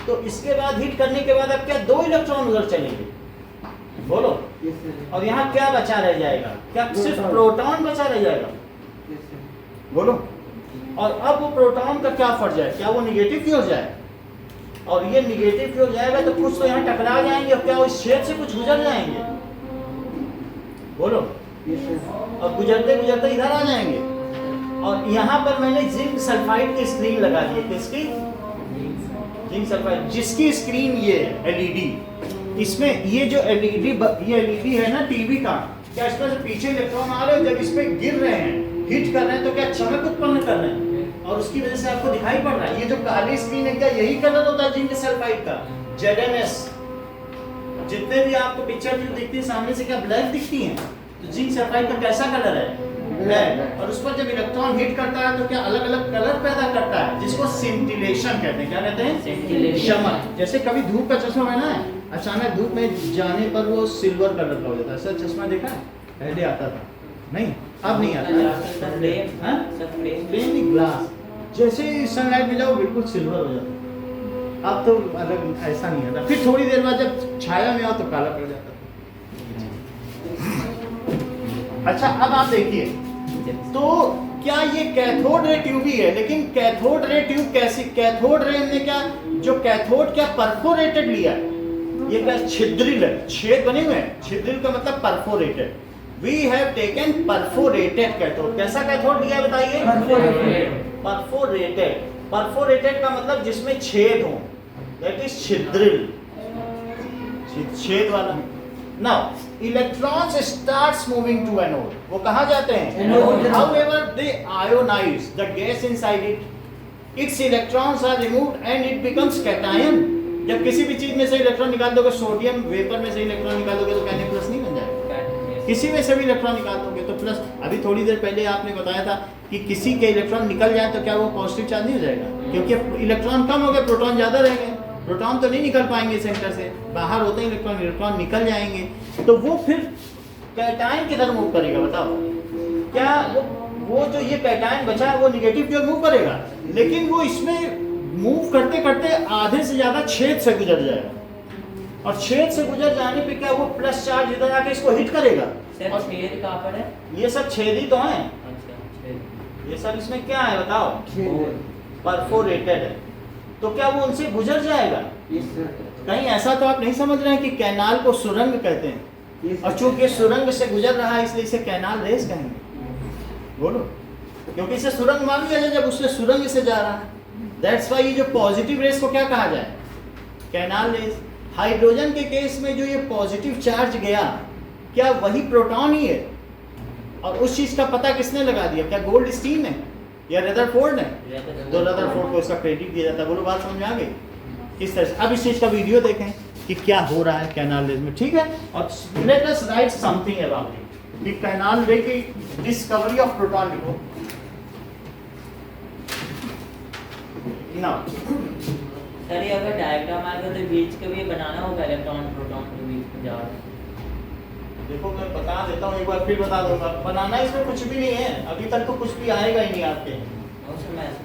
तो इसके बाद हिट करने के बाद अब क्या दो इलेक्ट्रॉन उधर चलेंगे? बोलो। Yes, sir. और यहाँ क्या बचा रह जाएगा? क्या सिर्फ प्रोटॉन बचा रह जाएगा? Yes, sir. बोलो। और अब वो प्रोटॉन का क्या फर्ज है? क्या वो निगेटिव की ओर जाए? और ये निगेटिव की ओर जाएगा तो कुछ तो यहाँ टकरा जाएंगे और क्या वो इस छेद से कुछ गुजर जाएंगे? बोलो। Yes, sir. और गुजरते गुजरते इधर आ जाएंगे। और यहाँ पर मैंने जिंक सल्फाइड की स्क्रीन लगा दी है। किसकी? जिंक सल्फाइड, जिसकी स्क्रीन ये है एलईडी। इसमें ये जो एलईडी ये एलईडी है ना टीवी का, क्या इसमें से पीछे इलेक्ट्रॉन आ रहे हैं, जब इस पे गिर रहे हैं, हिट कर रहे हैं तो क्या चमक उत्पन्न कर रहे हैं और उसकी वजह से आपको दिखाई पड़ रहा है। ये जो काली स्क्रीन है क्या यही कलर होता है जिंक सल्फाइड का? ZNS। जितने भी आपको पिक्चर जो दिखती है सामने से क्या ब्लैक दिखती है, तो जिंक सल्फाइड का कैसा कलर है? ब्लैक। और उस पर जब इलेक्ट्रॉन हिट करता है तो क्या अलग अलग कलर पैदा करता है, जिसको सिंटिलेशन कहते हैं। क्या कहते हैं? Scintillation। चमक। जैसे कभी धूप का चश्मा पहना है, अचानक धूप में जाने पर वो सिल्वर कलर का हो जाता है। ऐसा चश्मा देखा है? पहले आता था, नहीं अब नहीं आता। हाँ? प्लेन ग्लास, जैसे ही सनलाइट में जाओ बिल्कुल सिल्वर हो जाता है। अब तो अलग ऐसा नहीं आता, फिर थोड़ी देर बाद जब छाया में आओ तो काला पड़ जाता है। अच्छा अब आप देखिए, तो क्या ये कैथोड रे ट्यूब ही है? लेकिन कैथोड रे ट्यूब कैसी? कैथोड रे ने क्या, जो कैथोड क्या परफोरेटेड लिया है, ये क्या छिद्रिल है, छेद बने हुए हैं। छिद्रिल का मतलब perforated. We have taken perforated cathode. कैसा कैथोड लिया है बताइए? परफोरेटेड। परफोरेटेड का मतलब जिसमें छेद हो, दैट इज छिद्रिल, छेद वाला। Now electrons starts moving to anode. वो कहाँ जाते हैं? Anode। However they ionize the gas inside it. Its electrons are removed and it becomes cation. जब किसी भी चीज में से इलेक्ट्रॉन निकाल दोगे, सोडियम वेपर में से इलेक्ट्रॉन निकाल दोगे तो कहने प्लस नहीं बन जाएगा। किसी में से भी इलेक्ट्रॉन निकाल दोगे तो प्लस। अभी थोड़ी देर पहले आपने बताया था कि किसी के इलेक्ट्रॉन निकल जाए तो क्या वो पॉजिटिव चार्ज नहीं हो जाएगा? क्योंकि इलेक्ट्रॉन कम हो गए, प्रोटॉन ज्यादा रह गए। प्रोटॉन तो नहीं निकल पाएंगे सेंटर से, बाहर होते हैं इलेक्ट्रॉन, इलेक्ट्रॉन निकल जाएंगे तो वो फिर कैटायन किधर मूव करेगा बताओ? क्या वो जो ये कैटायन बचा है वो निगेटिव की ओर मूव करेगा, लेकिन वो इसमें मूव करते करते आधे से ज्यादा छेद से गुजर जाएगा, और छेद से गुजर जाने पे क्या वो प्लस चार्ज इधर आके इसको हिट करेगा। सर और छेद कहाँ पर है? ये सब छेद ही तो हैं, अच्छा छेद। ये सब इसमें क्या है बताओ? छेद परफोरेटेड है, तो क्या वो उनसे गुजर जाएगा? यस सर, कहीं ऐसा तो आप नहीं समझ रहे हैं कि कैनाल को सुरंग कहते हैं, यस और चूंकि सुरंग से गुजर रहा है इसलिए इसे कैनाल रेस कहेंगे? बोलो, क्योंकि इसे सुरंग मान लिया जाए जब उससे सुरंग से जा रहा है। दैट्स वाई ये जो पॉजिटिव रेस को क्या कहा जाए? Canal rays. हाइड्रोजन के केस में जो ये पॉजिटिव चार्ज गया, क्या वही प्रोटॉन ही है? और उस चीज का पता किसने लगा दिया? क्या गोल्डस्टीन है या रदरफोर्ड है? तो रदरफोर्ड को इसका क्रेडिट दिया जाता है। बोलो, बात समझ में आ गई? किस तरह से? अब इस चीज का वीडियो देखें कि क्या हो रहा है कैनाल रेस में, ठीक है? और let us right something about it, कि कैनाल रे की डिस्कवरी ऑफ प्रोटॉन लिखो ना। सर ये अगर डायग्राम आएगा तो बीच के भी बनाना होगा, इलेक्ट्रॉन प्रोटॉन के बीच में जा रहा है। देखो मैं बता देता हूँ, एक बार फिर बता दूंगा, बनाना इसमें कुछ भी नहीं है, अभी तक तो कुछ भी आएगा ही नहीं आपके।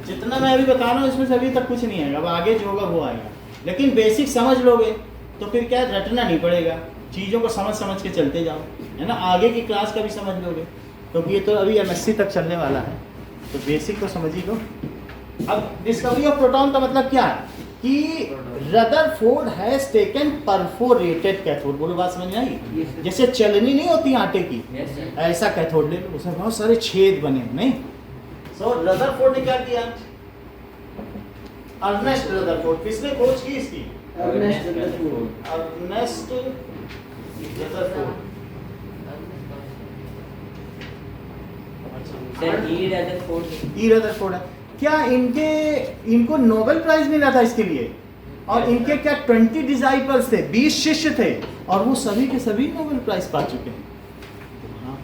जितना मैं अभी बता रहा हूँ इसमें से अभी तक कुछ नहीं आएगा, अब आगे जो होगा वो आएगा। लेकिन बेसिक समझ लोगे तो फिर क्या रटना नहीं पड़ेगा, चीज़ों को समझ समझ के चलते जाओ, है ना? आगे की क्लास का भी समझ लोगे, क्योंकि ये तो अभी MSc तक चलने वाला है, तो बेसिक तो समझ ही लो। अब डिस्कवरी ऑफ प्रोटॉन का मतलब क्या है कि Rutherford has taken perforated cathode. बोलो, बात समझ में आई? जैसे चलनी नहीं होती आटे की, ऐसा कैथोड ले लो, उसमें बहुत सारे छेद बने हैं, नहीं? सो रदरफोर्ड ने क्या किया? अर्नेस्ट रदरफोर्ड, किसने खोज की इसकी? Ernest Rutherford. Ernest Rutherford. Sir E Rutherford. E Rutherford है। क्या इनको नोबेल प्राइज मिला था इसके लिए? और इनके क्या 20 डिसाइपल्स थे, 20 शिष्य थे, और वो सभी के सभी नोबेल प्राइज पा चुके हैं। हाँ,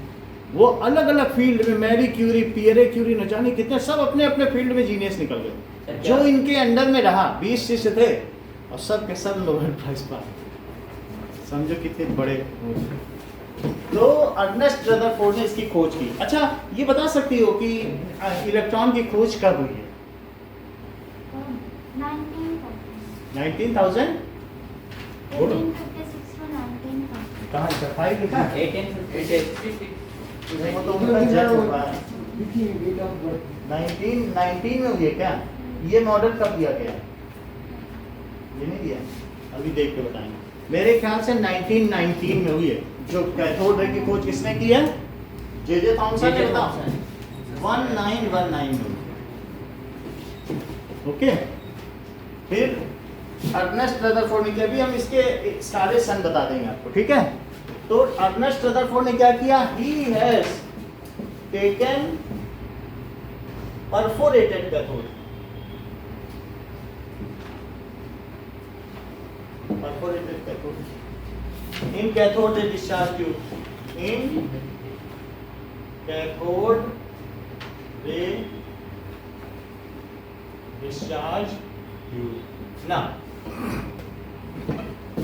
वो अलग अलग फील्ड में, मैरी क्यूरी, पियरे क्यूरी, न जाने कितने, सब अपने अपने फील्ड में जीनियस निकल गए। जो इनके अंडर में रहा, 20 शिष्य थे और सब के सब नोबेल प्राइज पाए। समझो कितने बड़े। तो अर्नेस्ट रदरफोर्ड ने इसकी खोज की। अच्छा, ये बता सकती हो कि इलेक्ट्रॉन की खोज कब हुई है? 19,000 बोलो। 1856 to 1940. कहाँ लिखा? 5 लिखा है? 1856। वो तो उनका जज हुआ है। देखिए डेट ऑफ बर्थ 1919 में हुई है क्या? ये मॉडल कब दिया गया? ये नहीं दिया, अभी देख के बताएंगे। मेरे ख्याल से 1919 में हुई है। जो कैथोड रे की खोज किसने की है? जे थॉमसन ने। बताओ, 1919 में। ओके, फिर अर्नेस्ट रदरफोर्ड ने किया, भी हम इसके सारे सन बता देंगे आपको, ठीक है? तो अर्नेस्ट रदरफोर्ड ने क्या किया? He has taken perforated cathode. Perforated cathode in cathode ray discharge tube. In cathode ray discharge tube. Now,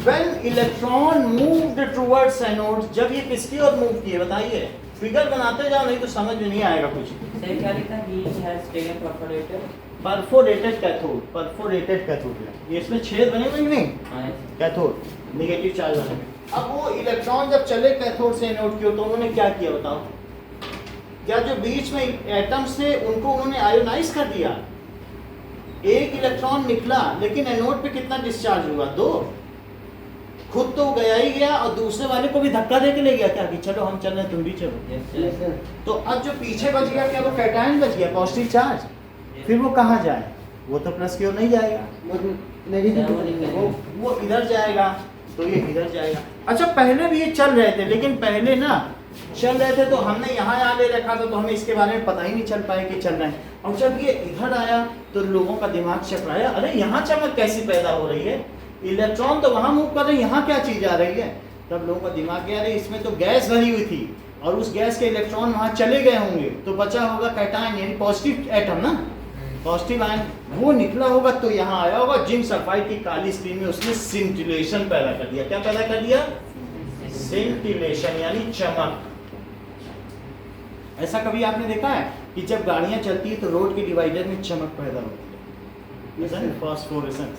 when electron moved towards anode, जब ये किसकी ओर मूव किए बताइए? फिगर बनाते जाओ, नहीं तो समझ में नहीं आएगा कुछ। सर क्या लिखा? He has taken perforated cathode, perforated cathode. ये इसमें छेद बने हुए नहीं? कैथोड नेगेटिव चार्ज बने हुए। अब वो इलेक्ट्रॉन जब चले कैथोड से एनोड की ओर, तो उन्होंने क्या किया बताओ? क्या जो बीच में एटम्स थे उनको उन्होंने आयोनाइज कर दिया? एक इलेक्ट्रॉन निकला, लेकिन एनोड पे कितना डिस्चार्ज हुआ? 2। खुद तो गया ही गया और दूसरे वाले को भी धक्का दे के ले गया क्या कि चलो हम चल रहे हैं, तुम भी चलो। तो अब जो पीछे बच गया, क्या वो कैटायन बच गया, पॉजिटिव चार्ज? फिर वो कहाँ जाए? वो तो प्लस की ओर नहीं जाएगा, वो इधर जाएगा, तो ये इधर जाएगा। अच्छा, पहले भी ये चल रहे थे, लेकिन पहले ना चल रहे थे तो हमने यहाँ ले रखा था, तो हमें इसके बारे में पता ही नहीं चल पाया कि चल रहे हैं। और जब ये इधर आया तो लोगों का दिमाग चकराया, अरे यहाँ चमक कैसी पैदा हो रही है? इलेक्ट्रॉन तो वहाँ मूव कर रहे हैं, यहाँ क्या चीज़ आ रही है? तब लोगों का दिमाग गया, अरे इसमें तो गैस भरी हुई थी और उस गैस के इलेक्ट्रॉन वहाँ चले गए होंगे, तो बचा होगा कैटायन, यानी पॉजिटिव एटम ना, पॉजिटिव आयन, वो निकला होगा तो यहाँ आया होगा। जिंक सल्फाइड की काली स्क्रीन में उसने सिंटिलेशन पैदा कर दिया। क्या पैदा कर दिया? सेंटिलेशन यानी चमक। ऐसा कभी आपने देखा है कि जब गाड़ियां चलती है तो रोड के डिवाइडर में चमक पैदा होती है, ऐसा नहीं, फास्फोरेसेंस।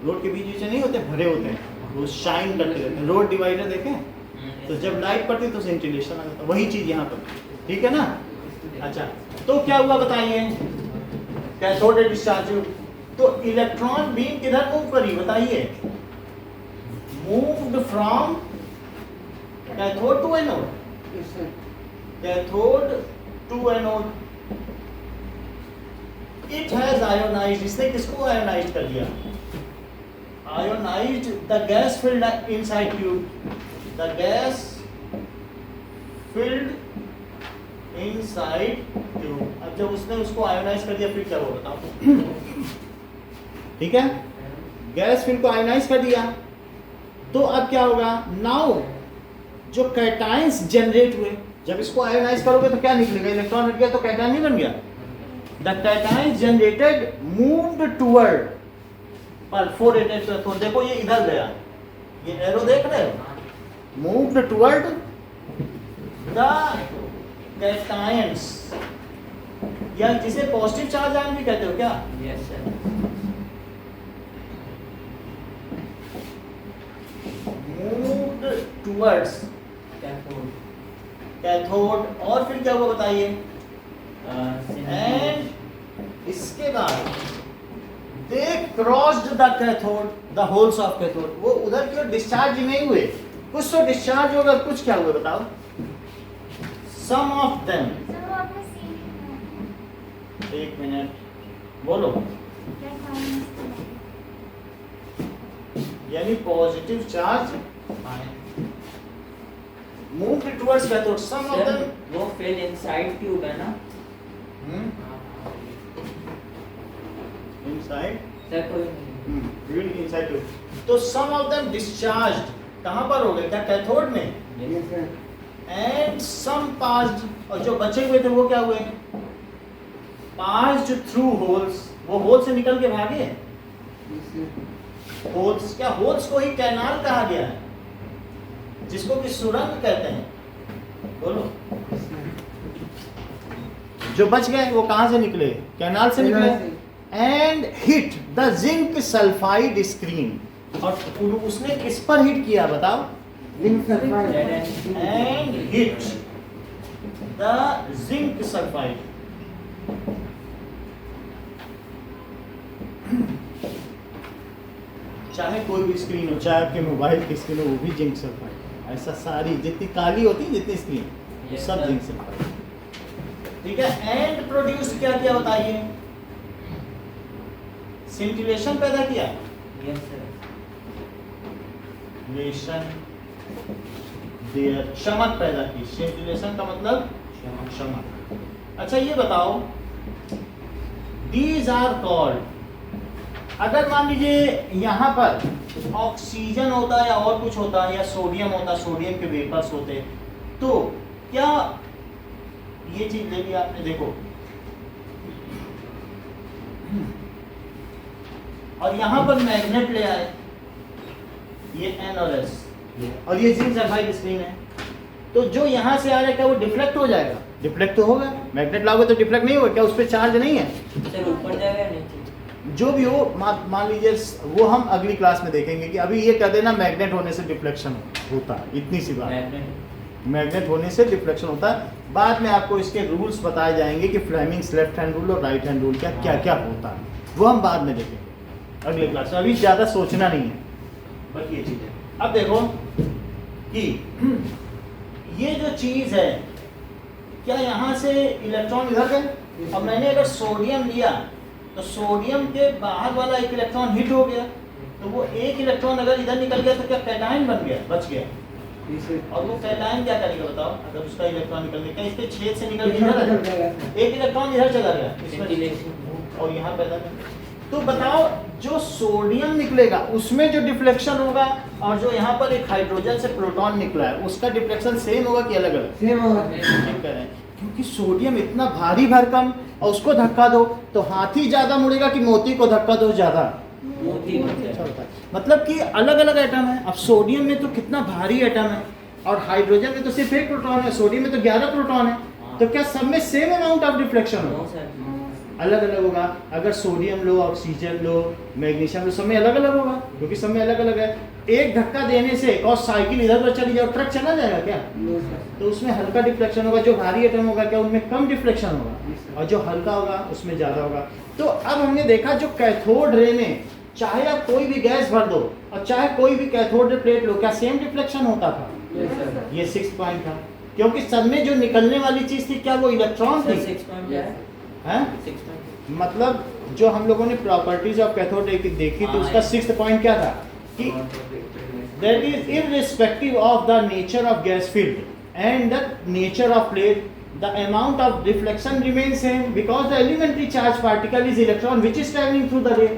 रोड के बीच बीच में नहीं होते, भरे होते हैं, वो शाइन करते रहते हैं। रोड डिवाइडर देखें तो जब लाइट पड़ती है तो सेंटिलेशन आ जाता है, वही चीज यहाँ पर, ठीक है ना। अच्छा, तो क्या हुआ बताइए, कैथोड रे डिस्चार्ज, तो इलेक्ट्रॉन बीम किधर मूव करी बताइए, moved from cathode to anode, cathode to anode. It has ionized, इसने किसको आयोनाइज्ड कर दिया, ionized the gas filled inside tube, the gas filled inside tube. अब जब उसने उसको आयोनाइज कर दिया फिर क्या होगा बताओ, ठीक है, गैस फिल्ड को आयोनाइज कर दिया, तो अब क्या होगा, नाउ जो कैटायंस जनरेट हुए, जब इसको आयोनाइज करोगे तो क्या निकलेगा, इलेक्ट्रॉन हट गया तो कैटायन नहीं बन गया। The cations generated moved toward perforated cathode, देखो ये इधर गया, ये एरो देख रहे हो, मूव्ड टुवर्ड द कैटायंस, या जिसे पॉजिटिव चार्ज आयन भी कहते हो क्या, yes sir, moved towards cathode, cathode, और फिर क्या हुआ बताइए, सिंगल, एंड इसके बाद they crossed the cathode, the holes of cathode, वो उधर की ओर डिस्चार्ज नहीं हुए, कुछ तो डिस्चार्ज होगा, कुछ क्या हुआ बताओ, सम ऑफ देम, सर वो आपने सीन किया है। एक मिनट बोलो, क्या साइन है इसका? यानी positive charge move towards cathode, some of sir them, वो फिल इनसाइड ट्यूब है ना इनसाइड सर, कोई नहीं, फील्ड इनसाइड ट्यूब, तो सम ऑफ देम डिस्चार्ज्ड कहां पर हो गए, क्या कैथोड में, Yes, sir. And some passed, और जो बचे हुए थे वो क्या हुए, पास्ड थ्रू होल्स, वो होल से निकल के भागे, Yes, sir. होल्स, क्या होल्स को ही कैनाल कहा गया है, जिसको कि सुरंग कहते हैं, बोलो, Yes, sir. जो बच गए वो कहां से निकले, कैनाल से निकले, and hit the zinc sulphide screen, और उसने किस पर हिट किया बताओ, Zinc sulfide. and hit the zinc sulfide. चाहे कोई भी स्क्रीन हो, चाहे आपके मोबाइल की स्क्रीन हो, वो भी जिंक सल्फाइड, ऐसा सारी जितनी काली होती है जितनी स्क्रीन, Yes, सब sir. जिंक सल्फाइड, ठीक है। एंड प्रोड्यूस क्या किया बताइए, सिंटिलेशन पैदा किया, यस सर, लेशन देयर, चमक पैदा की, सिंटिलेशन का मतलब चमक। अच्छा ये बताओ, दीज आर कॉल्ड, अगर मान लीजिए यहाँ पर ऑक्सीजन होता या और कुछ होता या सोडियम होता, सोडियम के वेपर्स होते, तो क्या ये चीज ले ली आपने, देखो, और यहाँ पर मैग्नेट ले आए, ये N और S, और ये जिंक सल्फाइड स्क्रीन है, तो जो यहाँ से आ रहा है क्या वो डिफ्लेक्ट हो जाएगा, डिफ्लेक्ट तो होगा, मैग्नेट लाओगे तो डिफ्लेक्ट नहीं होगा, क्या उस पर चार्ज नहीं है, सर ऊपर जाएगा नीचे, जो भी हो, मान लीजिए, वो हम अगली क्लास में देखेंगे कि अभी ये कह देना मैग्नेट होने से डिफ्लेक्शन होता है, इतनी सी बात, मैग्नेट, मैग्नेट होने से डिफ्लेक्शन होता है। बाद में आपको इसके रूल्स बताए जाएंगे कि फ्लेमिंग्स लेफ्ट हैंड रूल और राइट हैंड रूल क्या क्या क्या होता है, वो हम बाद में देखेंगे अगले क्लास में, अभी ज़्यादा सोचना नहीं है, बस ये चीज़ है। अब देखो कि ये जो चीज़ है, क्या यहाँ से इलेक्ट्रॉन इधर गए, अब मैंने अगर सोडियम लिया तो सोडियम के बाहर वाला एक इलेक्ट्रॉन हिट हो गया, तो वो एक इलेक्ट्रॉन अगर इधर निकल गया तो क्या कैटायन बन गया, बच गया, Yes, sir. और वो कैटायन क्या करेगा बताओ, अगर उसका इलेक्ट्रॉन निकल गया, क्या इसके छेद से निकल के इधर इधर चल जाएगा, आया? sir. एक इलेक्ट्रॉन इधर चला गया, इसमें Scintillation. और यहाँ पैदा कर, तो बताओ जो सोडियम निकलेगा उसमें जो डिफ्लेक्शन होगा, और जो यहाँ पर एक हाइड्रोजन से प्रोटॉन निकला है उसका डिफ्लेक्शन सेम होगा कि अलग अलग, Same होगा. ठीक कह रहे हैं, क्योंकि सोडियम इतना भारी भरकम, और उसको धक्का दो तो हाथी ज्यादा मुड़ेगा कि मोती को धक्का दो ज्यादा, मोती अच्छा होता है, मतलब कि अलग अलग एटम है। अब सोडियम में तो कितना भारी एटम है, और हाइड्रोजन में तो सिर्फ एक प्रोटॉन है, सोडियम में तो 11 प्रोटॉन है, तो क्या सब में same amount of deflection no होगा? सर, अलग अलग होगा। अगर सोडियम लो, ऑक्सीजन लो, मैग्नीशियम लो, सब में अलग अलग होगा, क्योंकि सब में अलग अलग है। एक धक्का देने से और साइकिल इधर उधर चली जाए, ट्रक चला जाएगा क्या? No sir. तो उसमें हल्का डिफ्लेक्शन होगा। जो भारी एटम होगा क्या उनमें कम डिफ्लेक्शन होगा, और जो हल्का होगा उसमें ज़्यादा होगा। तो अब हमने देखा जो कैथोड रे में चाहे आप कोई भी गैस भर दो और चाहे कोई भी कैथोड रे प्लेट लो, क्या सेम डिफ्लेक्शन होता था? Yes sir. ये 6 पॉइंट था, क्योंकि सब में जो निकलने वाली चीज़ थी क्या वो इलेक्ट्रॉन सर थी? 6 पॉइंट क्या है? हैं? 6 पॉइंट मतलब जो हम लोगों ने प्रॉपर्टीज ऑफ कैथोड रे की देखी तो हाँ, उसका 6th पॉइंट क्या था कि that is irrespective of the nature of gas field and the nature of plate, the amount of deflection remains same because the elementary charge particle is electron which is traveling through the ray.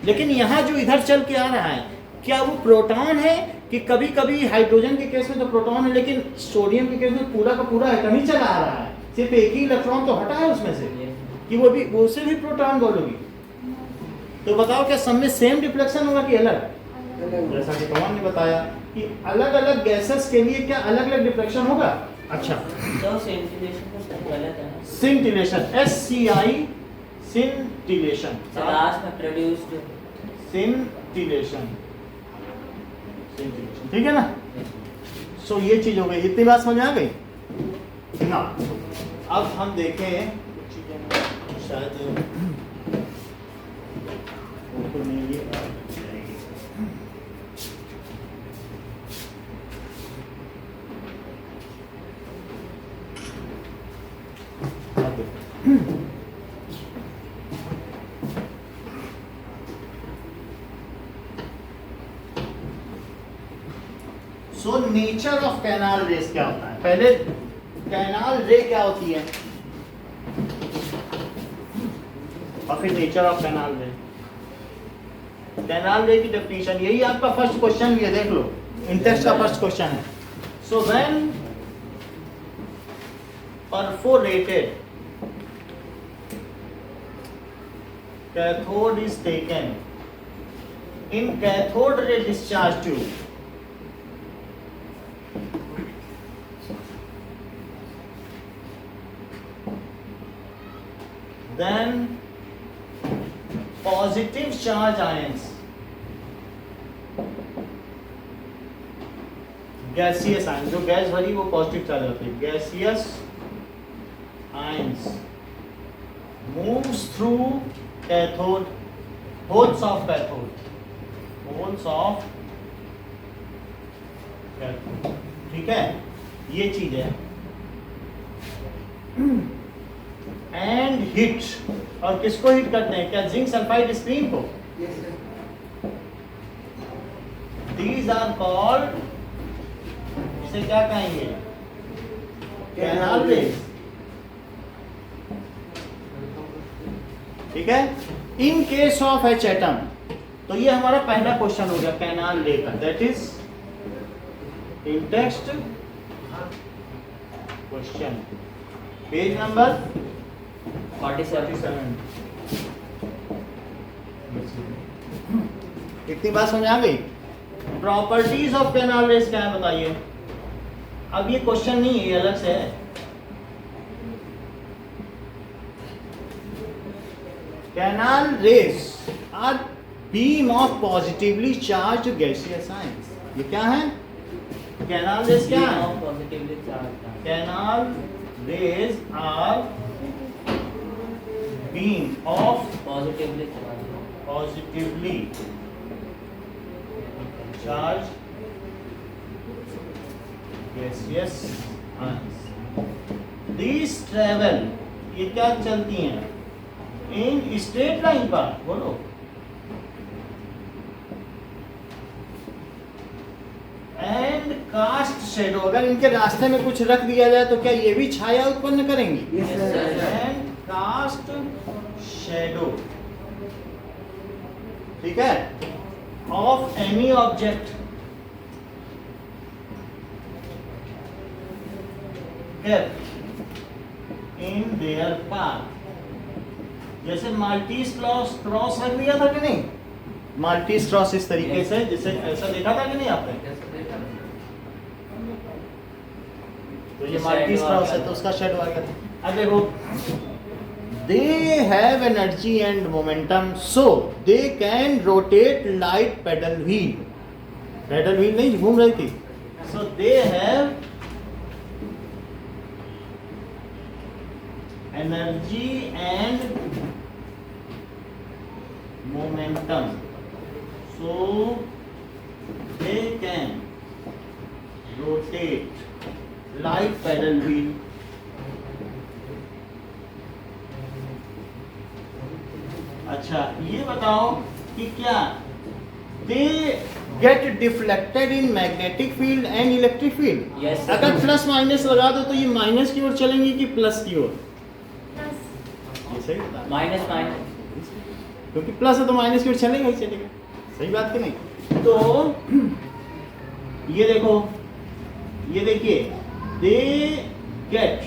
लेकिन यहाँ जो इधर चल के आ रहा है क्या वो प्रोटॉन है? कि कभी कभी हाइड्रोजन के केस में तो प्रोटॉन है, लेकिन सोडियम के केस में पूरा का पूरा एटम ही चला आ रहा है, सिर्फ एक ही इलेक्ट्रॉन तो हटा है उसमें से, कि वो भी उसे भी प्रोटॉन बोलोगी। तो बताओ क्या सब में सेम डिफ्लेक्शन होगा कि अलग? जैसा कि पवन ने बताया कि अलग अलग गैसेस के लिए क्या अलग अलग डिफ्लेक्शन होगा। अच्छा, तो सेंटिलेशन का स्टेप गलत है ना? सिंटिलेशन, SCI सिंटिलेशन, लास्ट में प्रोड्यूस्ड सिंटिलेशन, सिंटिलेशन, ठीक है ना? सो ये चीज हो गई, इतनी बात समझ में आ गई ना? अब हम देखें कुछ चीजें शायद उनको नहीं ये so nature of canal rays क्या होता है? पहले कैनाल रे क्या होती है और फिर नेचर ऑफ कैनाल रे। कैनाल रे की डेफिनेशन यही आपका फर्स्ट क्वेश्चन भी है, देख लो, इन टेस्ट का फर्स्ट क्वेश्चन है। So when perforated cathode is taken in cathode ray discharge tube, then positive charge ions, gaseous ions, जो गैस भरी वो पॉजिटिव चार्ज होती है, gaseous ions moves through cathode, holes of cathode, holes of cathode, ठीक है? ये चीज है। एंड हिट, और किसको हिट करते हैं? क्या जिंक सल्फाइड स्क्रीन को? Yes sir. These are called, इसे क्या कहेंगे? कैनाल रेज, ठीक है? In case of H atom, तो ये हमारा पहला क्वेश्चन हो गया कैनाल रे का, that is in text question, page number 47। इतनी बात समझ आ गई? प्रॉपर्टीज ऑफ कैनाल रेस क्या है बताइए? अब ये क्वेश्चन नहीं है, ये अलग से है। Canal rays are beam of positively charged gaseous ions. ये क्या है? Canal rays क्या है? Positively charge. Canal rays are beam of positively charge. positively charged gaseous ions. These travel, ये क्या चलती हैं? इन स्ट्रेट लाइन पर, बोलो, एंड कास्ट शेडो, अगर इनके रास्ते में कुछ रख दिया जाए तो क्या ये भी छाया उत्पन्न करेंगी? Yes sir. And cast shadow, ठीक है, of any object in their path. जैसे माल्टीज क्रॉस रख दिया था कि नहीं? माल्टीज क्रॉस इस तरीके से, जैसे ऐसा देखा था कि नहीं आपने? तो ये Shadow मार्किस आ क्रॉस गया। है तो उसका शेडो आ गया। अब देखो, they have energy and momentum so they can rotate like paddle wheel. Paddle wheel नहीं घूम रही थी। So they have energy and momentum so they can rotate like pedal wheel। अच्छा ये बताओ कि क्या they get deflected in magnetic field and electric field। Yes। अगर प्लस माइनस लगा दो तो ये माइनस की ओर चलेंगी कि प्लस की ओर? ये सही बता, माइनस माइनस क्योंकि प्लस है तो माइनस की ओर चलेगा ही चलेगा। सही बात कि नहीं? तो ये देखो, ये देखिए, दे गेट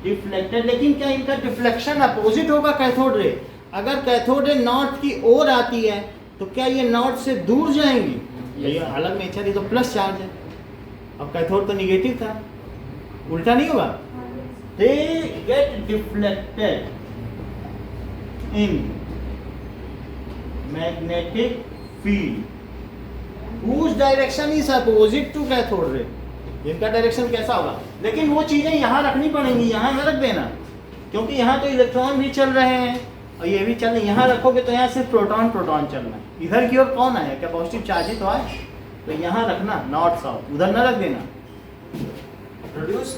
डिफ्लेक्टेड, लेकिन क्या इनका डिफ्लेक्शन अपोजिट होगा कैथोड रे? अगर कैथोड रे नॉर्थ की ओर आती है तो क्या ये नॉर्थ से दूर जाएंगी? ये अलग नेचर, ये तो प्लस चार्ज है। अब कैथोड तो निगेटिव था, उल्टा नहीं होगा। दे get deflected in magnetic field whose direction is opposite to cathode ray। इनका डायरेक्शन कैसा होगा? लेकिन वो चीजें यहाँ रखनी पड़ेंगी, यहाँ न रख देना, क्योंकि यहाँ तो इलेक्ट्रॉन भी चल रहे हैं और ये भी चल रहे हैं। यहाँ रखोगे तो यहाँ सिर्फ प्रोटॉन प्रोटॉन चल रहा है। इधर की ओर कौन आया? क्या पॉजिटिव चार्ज ही तो आए? तो यहाँ रखना नॉर्थ साउथ, उधर न रख देना। Produce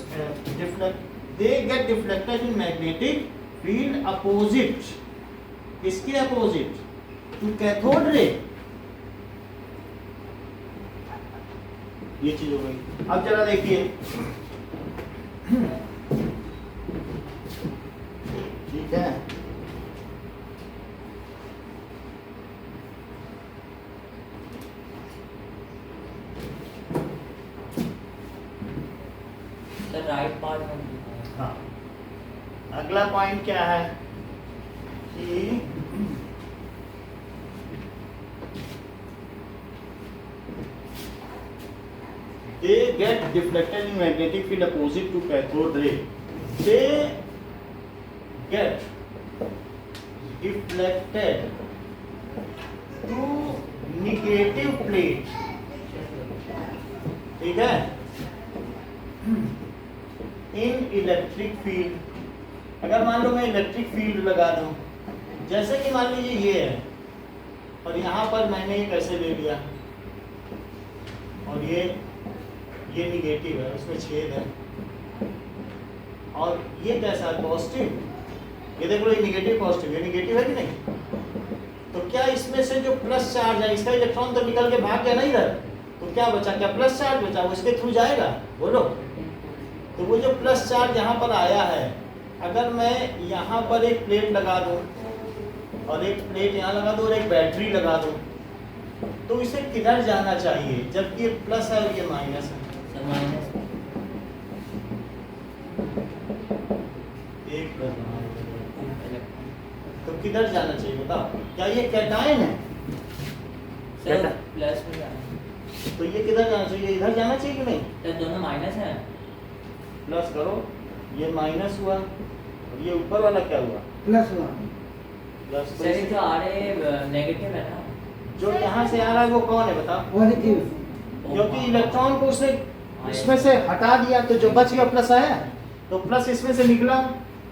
they get deflected in magnetic field opposite, किसके अपोजिट? To cathode ray. ये चीज हो गई। अब जरा देखिए, ठीक है, सर राइट पार्ट में। हाँ, अगला पॉइंट क्या है कि they get deflected in magnetic field opposite to cathode ray। They get deflected to negative plate, ठीक है, in electric field। अगर मान लो मैं इलेक्ट्रिक फील्ड लगा दूं, जैसे कि मान लीजिए ये है और यहाँ पर मैंने एक ऐसे ले लिया और ये निगेटिव है, उसमें छेद है, और ये कैसा है? पॉजिटिव। ये देख लो, ये निगेटिव पॉजिटिव, ये निगेटिव है कि नहीं? तो क्या इसमें से जो प्लस चार्ज है, इसका इलेक्ट्रॉन तो निकल के भाग गया ना इधर, तो क्या बचा? क्या प्लस चार्ज बचा? वो इसके थ्रू जाएगा, बोलो। तो वो जो प्लस चार्ज यहाँ पर आया है, अगर मैं यहाँ पर एक प्लेट लगा दूँ और एक प्लेट यहाँ लगा दूँ और एक बैटरी लगा दूँ, तो इसे किधर जाना चाहिए? जबकि ये प्लस है और ये माइनस है। सर माइनस एक प्लस तो किधर जाना चाहिए बताओ? क्या ये कैटायन है? सर प्लस में जाना, तो ये किधर जाना चाहिए? इधर जाना चाहिए कि नहीं? सर दोनों माइनस है। प्लस करो, ये माइनस हुआ और ये ऊपर वाला क्या हुआ? प्लस हुआ। प्लस। सर ये जो आ रहे नेगेटिव है ना, जो यहाँ से आ रहा है वो कौन है बताओ? पॉजिटिव। क्योंकि इलेक्ट्रॉन को उसने इसमें से हटा दिया तो जो बच गया प्लस आया, तो प्लस इसमें से निकला,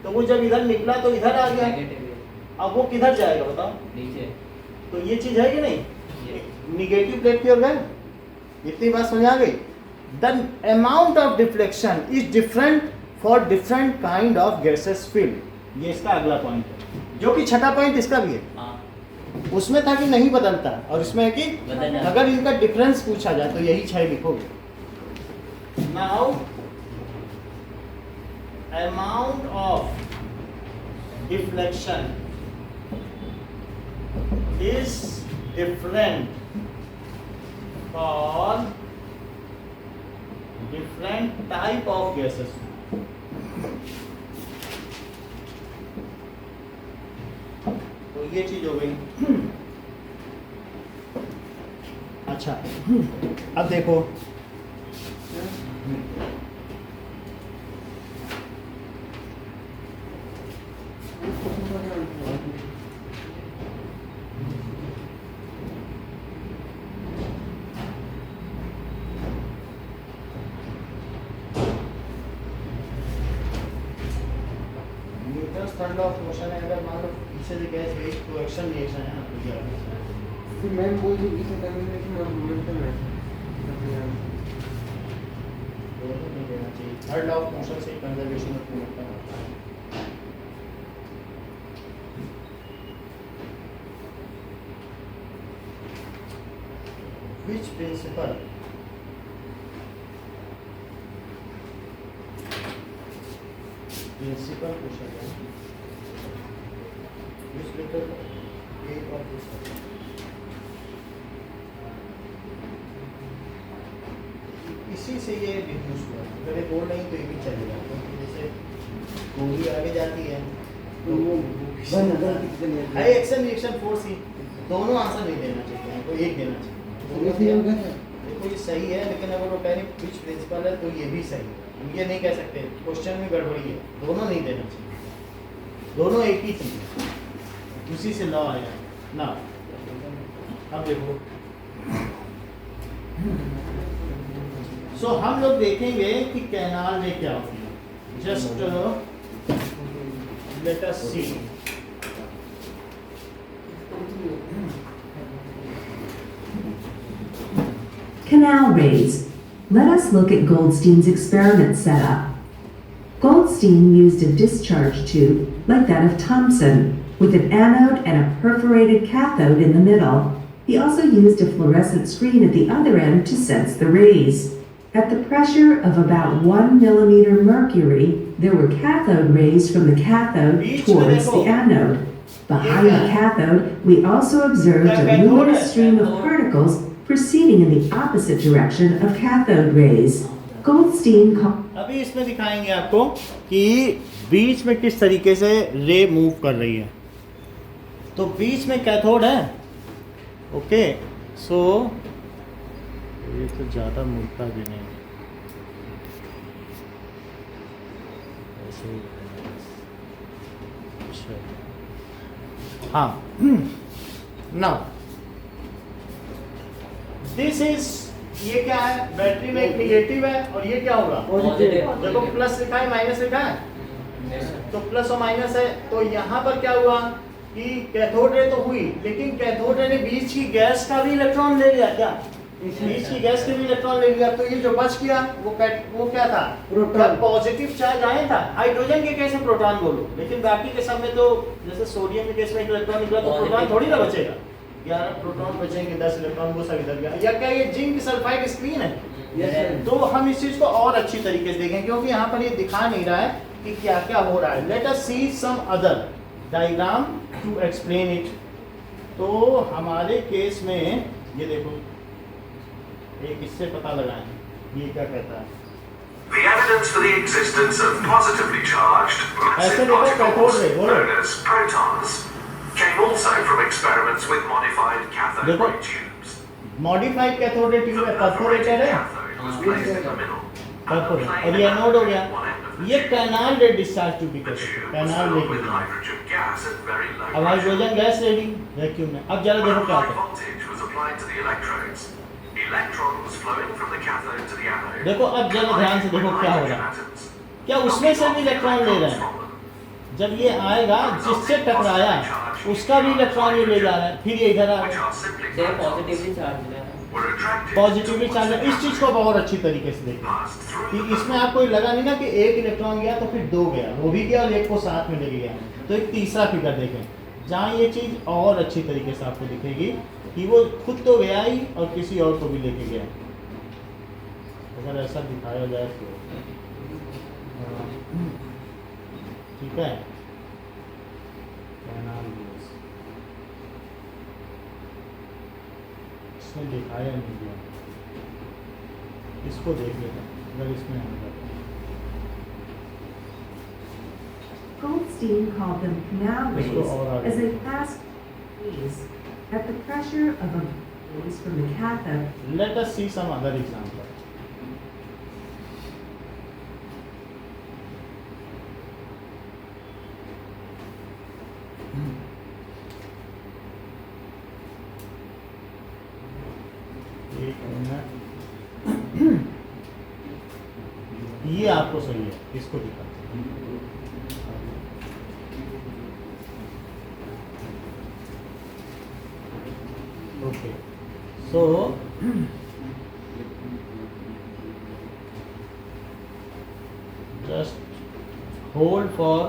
तो वो जब इधर निकला तो इधर आ गया। नेगेटिव अब वो किधर जाएगा बताओ? नीचे। तो ये चीज है कि नहीं? निगेटिव प्लेट की ओर गए। इतनी बात समझ आ गई? The amount of deflection is different for different kind of gases field. ये इसका अगला पॉइंट है, जो कि छठा पॉइंट इसका भी है। हाँ उसमें था कि नहीं बदलता, और इसमें है कि बदल जाता। अगर इनका डिफरेंस पूछा जाए तो यही 6 लिखोगे। Now amount of deflection is different for different type of gases। तो ये चीज हो गई। अच्छा, अब देखो Newton's third law of motion है, अगर मान लो पीछे से गैस भेज तो एक्शन रिएक्शन है ना, तो ये फिर मैं बोल दूँ इसे कंजर्वेशन और मोमेंटम है। दोनों नहीं देना चाहिए। थर्ड लॉ ऑफ मोशन से कंजर्वेशन ऑफ मोमेंटम होता है। Which principle पूछा गया, which method एक और दूसरा, इसी से ये डिफ्यूज हुआ। अगर ये गोल नहीं तो ये भी चलेगा, क्योंकि जैसे गोली आगे जाती है तो वो हाई एक्शन रिएक्शन फोर्स ही, दोनों आंसर नहीं देना चाहिए, कोई एक देना चाहिए। देखो ये सही है, लेकिन अगर वो कह रहे विच प्रिंसिपल है तो ये भी सही है। हम ये नहीं कह सकते क्वेश्चन में गड़बड़ी है, दोनों नहीं देना चाहिए, दोनों एक ही चीज है, उसी से लॉ आया ना। अब देखो सो हम लोग देखेंगे कि कैनाल में क्या होती है। Just let us C. Canal rays. Let us look at Goldstein's experiment setup. Goldstein used a discharge tube like that of Thomson, with an anode and a perforated cathode in the middle. He also used a fluorescent screen at the other end to sense the rays. At the pressure of about 1 millimeter mercury, there were cathode rays from the cathode towards the anode. Behind the cathode, we also observed a luminous stream of particles proceeding in the opposite direction of cathode rays. Goldstein called... अभी इसमें दिखाएंगे आपको कि बीच में किस तरीके से रे मूव कर रही है। तो बीच में कैथोड है, ओके। सो ये तो ज़्यादा मुड़ता भी नहीं, ऐसे ही अच्छा। हाँ, नाउ दिस इज, ये क्या है, बैटरी में एक निगेटिव है और ये क्या होगा, देखो प्लस लिखा है माइनस लिखा है, तो प्लस और माइनस है। तो यहाँ पर क्या हुआ कि कैथोड रे तो हुई, लेकिन कैथोड रे ने बीच की गैस का भी इलेक्ट्रॉन ले लिया। क्या बीच की गैस के भी इलेक्ट्रॉन ले लिया, तो ये जो बच गया वो क्या था, पॉजिटिव चार्ज आया था। हाइड्रोजन के केस में प्रोटॉन बोलो, लेकिन बाकी के सब में तो जैसे सोडियम के केस में एक इलेक्ट्रॉन निकला तो प्रोटॉन थोड़ी ना बचेगा, 11 प्रोटॉन बचेंगे, 10 इलेक्ट्रॉन वो सब इधर गया। या क्या ये जिंक सल्फाइड स्क्रीन है? तो हम इस चीज को और अच्छी तरीके से देखें, क्योंकि यहाँ पर ये दिखा नहीं रहा है कि क्या क्या हो रहा है। Let us see some other diagram to explain it. तो हमारे केस में ये देखो, एक इससे पता लगाएं ये क्या कहता है। The evidence for the existence of positively charged massive particles known as protons came also from experiments with modified cathode ray tubes. Modified cathode ray tube है, परफोरेटेड है, और ये एनोड हो गया। ये कैनाल रे डिस्चार्ज ट्यूब भी कहते हैं, कैनाल रे। अब हाइड्रोजन गैस रेडी वैक्यूम में। अब जरा देखो क्या होता है, देखो अब जरा ध्यान से देखो क्या हो रहा है। क्या उसमें से भी इलेक्ट्रॉन ले रहे हैं? जब ये आएगा जिससे टकराया उसका भी इलेक्ट्रॉन ये ले जा रहा है, फिर ये इधर आ गया, पॉजिटिवली चार्ज। इस चीज को बहुत अच्छी तरीके से देखें कि इसमें आपको लगा नहीं ना कि एक इलेक्ट्रॉन गया तो फिर दो गया, वो भी गया और एक को साथ में लेके गया। तो एक तीसरा फिगर देखें जहाँ ये चीज और अच्छी तरीके से आपको दिखेगी कि वो खुद तो गया ही और किसी और को भी लेके गया। अगर ऐसा दिखाया जाए तो ठीक है। इसमें दिखाया नहीं गया, इसको देख लेते हैं अगर इसमें आएगा। Goldstein called them canal rays as they passed rays at the pressure of a rays from the cathode. Let us see some other example. इसको दिखाते हैं। Okay, so just hold for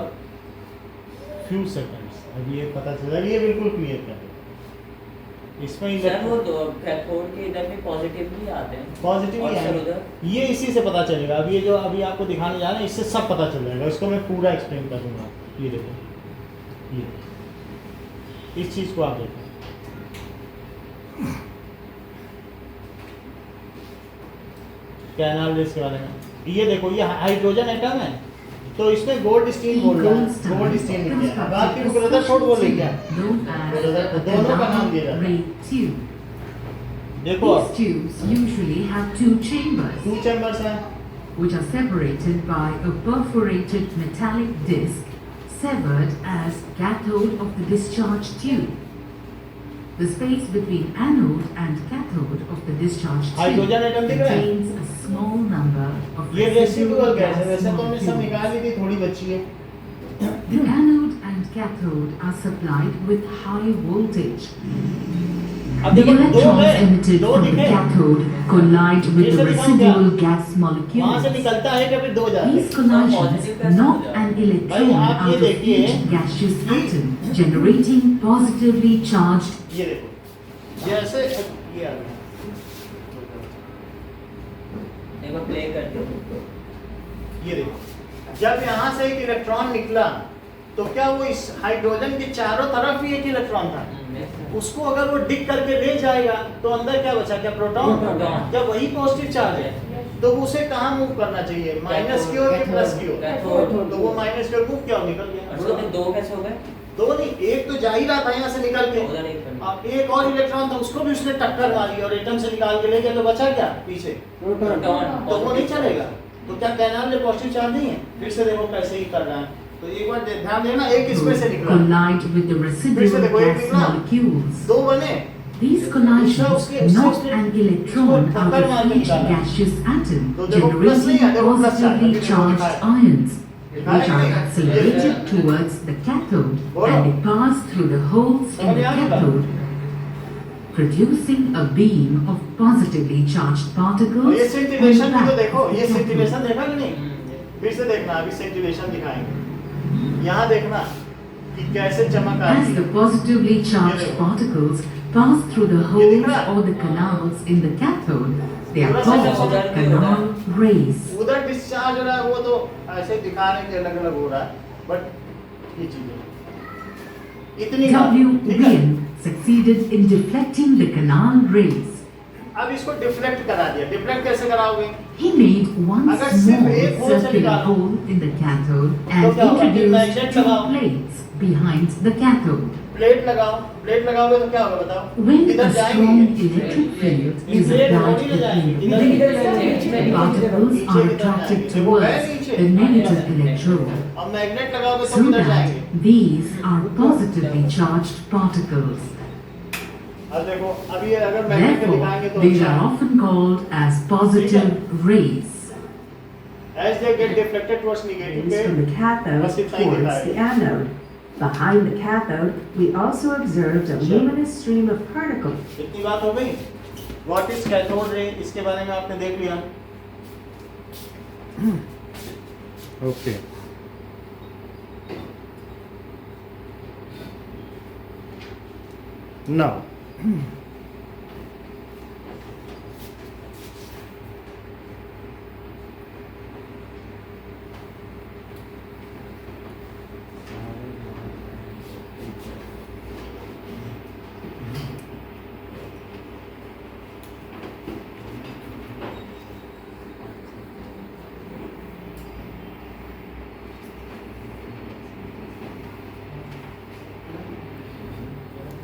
few seconds. अब ये पता चला, ये बिल्कुल clear कर इसमें सर वो दो कैथोड के इधर भी पॉजिटिव भी आते हैं, पॉजिटिव और ही सर है, उधर ये इसी से पता चलेगा। अब ये जो अभी आपको दिखाने जा रहे हैं इससे सब पता चल जाएगा, इसको मैं पूरा एक्सप्लेन कर दूंगा। ये देखो, ये इस चीज़ को आप देखो, कैनाल रेस के बारे में। ये देखो, ये हाइड्रोजन एटम है, तो इसमें गोल्ड स्टीन बोल रहा है, गोल्ड स्टीन लिख दिया। अब आपकी ब्रदर शॉट बोल रही क्या, दोनों का नाम दे रहा है। देखो These tubes usually have two chambers, two chambers हैं, which are separated by a perforated metallic disc severed as cathode of the discharge tube. The space between anode and cathode of the discharge tube hydrogen atom दिख रहा है, contains a small number of ये residual gas है। gas वैसे तो हमने सब molecules. निकाल ली थी, थोड़ी बची है। The anode and cathode are supplied with high voltage. अब The देखो दो electrons है, emitted दो from the दिखे, cathode collide with ये the से दिखाऊं क्या? residual gas वहाँ से molecules. निकलता है कि फिर दो जाते These collisions knock an electron भाई, आप ये out of देखिए each gaseous atom, generating positively charged. ये देखो, जैसे ये आ गया, एक बार प्ले करके ये देखो, जब यहाँ से एक इलेक्ट्रॉन निकला तो क्या वो इस हाइड्रोजन के चारों तरफ ही एक इलेक्ट्रॉन था? उसको अगर वो डिग करके ले जाएगा तो अंदर क्या बचा, क्या प्रोटॉन? प्रोटॉन। जब वही पॉजिटिव चार्ज है तो उसे कहाँ मूव करना चाहिए, माइनस की ओर कि प्लस की ओर? कैथोड। तो वो माइनस की ओर मूव क्या निकल गया। और उसमें दो कैसे हो गए? दो नहीं, एक तो जा ही रहा था यहाँ से निकल के, उधर एक करना। अब एक और इलेक्ट्रॉन था, उसको भी उसने टक्कर मारी और एटम से निकाल के ले गया, तो बचा क्या पीछे? प्रोटॉन। तो वो नहीं चलेगा। तो क्या कैनाल में पॉजिटिव चार्ज नहीं है? फिर से देखो कैसे ही कर रहा है। तो एक बार ध्यान देना, एक इसमें से निकला, Collide with the फिर से residual देखो एक gas निकला, molecules. दो बने, These collisions knock an electron out of each gaseous atom, generating positively charged ions, which are accelerated towards the cathode and pass through the holes in the cathode, producing a beam of positively charged और particles ये on the scintillation भी तो back देखो, of ये the scintillation cathode. देखा कि नहीं? फिर से देखना, अभी सेंटिलेशन दिखाएंगे। यहाँ देखना कि कैसे चमक आ As रही the है। positively charged particles pass through the holes or the canals in the cathode, they are called canal rays. उधर डिस्चार्ज हो रहा है, वो तो ऐसे दिखाने के अलग अलग हो रहा है, बट ये चीजें इतनी W. ठीक है। Wien succeeded in deflecting the canal rays. अब इसको डिफ्लेक्ट करा दिया। डिफ्लेक्ट कैसे कराओगे? He made one अगर सिर्फ small एक hole से circular निकालो, hole in the cathode तो and क्या होगा? introduced मैग्नेट two लगाओ। plates behind the cathode. Plate लगाओ, प्लेट लगाओगे तो क्या होगा बताओ? When इधर a जाएंगे strong ये। electric field is plate applied थोड़ी ना जाएंगे, between इधर ही the particles are attracted towards the negative electrode, अब मैग्नेट लगाओगे तो so किधर that जाएंगे? these are positively charged particles. अब देखो, अब ये अगर मैग्नेट में दिखाएंगे Therefore, तो these अच्छा are है। often called as positive rays. As they get deflected towards negative, From the cathode बस इतना ही towards दिखाएगा। the anode. Behind the cathode, we also observed a luminous stream of particles. इतनी बात हो गई। What is cathode ray? इसके बारे में आपने देख लिया। ओके। Now,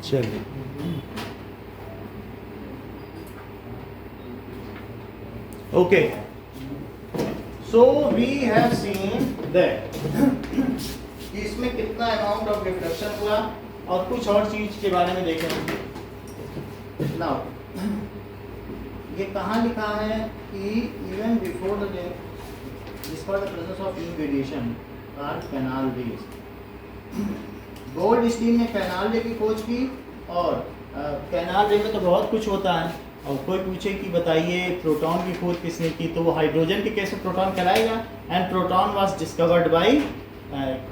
चलिए, okay, so we have seen that इसमें कितना अमाउंट ऑफ रिफ्लेक्शन हुआ और कुछ और चीज के बारे में देखें। नाउ ये कहाँ लिखा है कि even before the discover the presence of इनविडिएशन आर कैनाल रेज। गोल्डस्टीन ने कैनाल रे की खोज की और कैनाल रे में तो बहुत कुछ होता है, और कोई पूछे कि बताइए प्रोटॉन की खोज किसने की, तो वो हाइड्रोजन के केस में प्रोटॉन कहलाएगा। And proton was discovered bye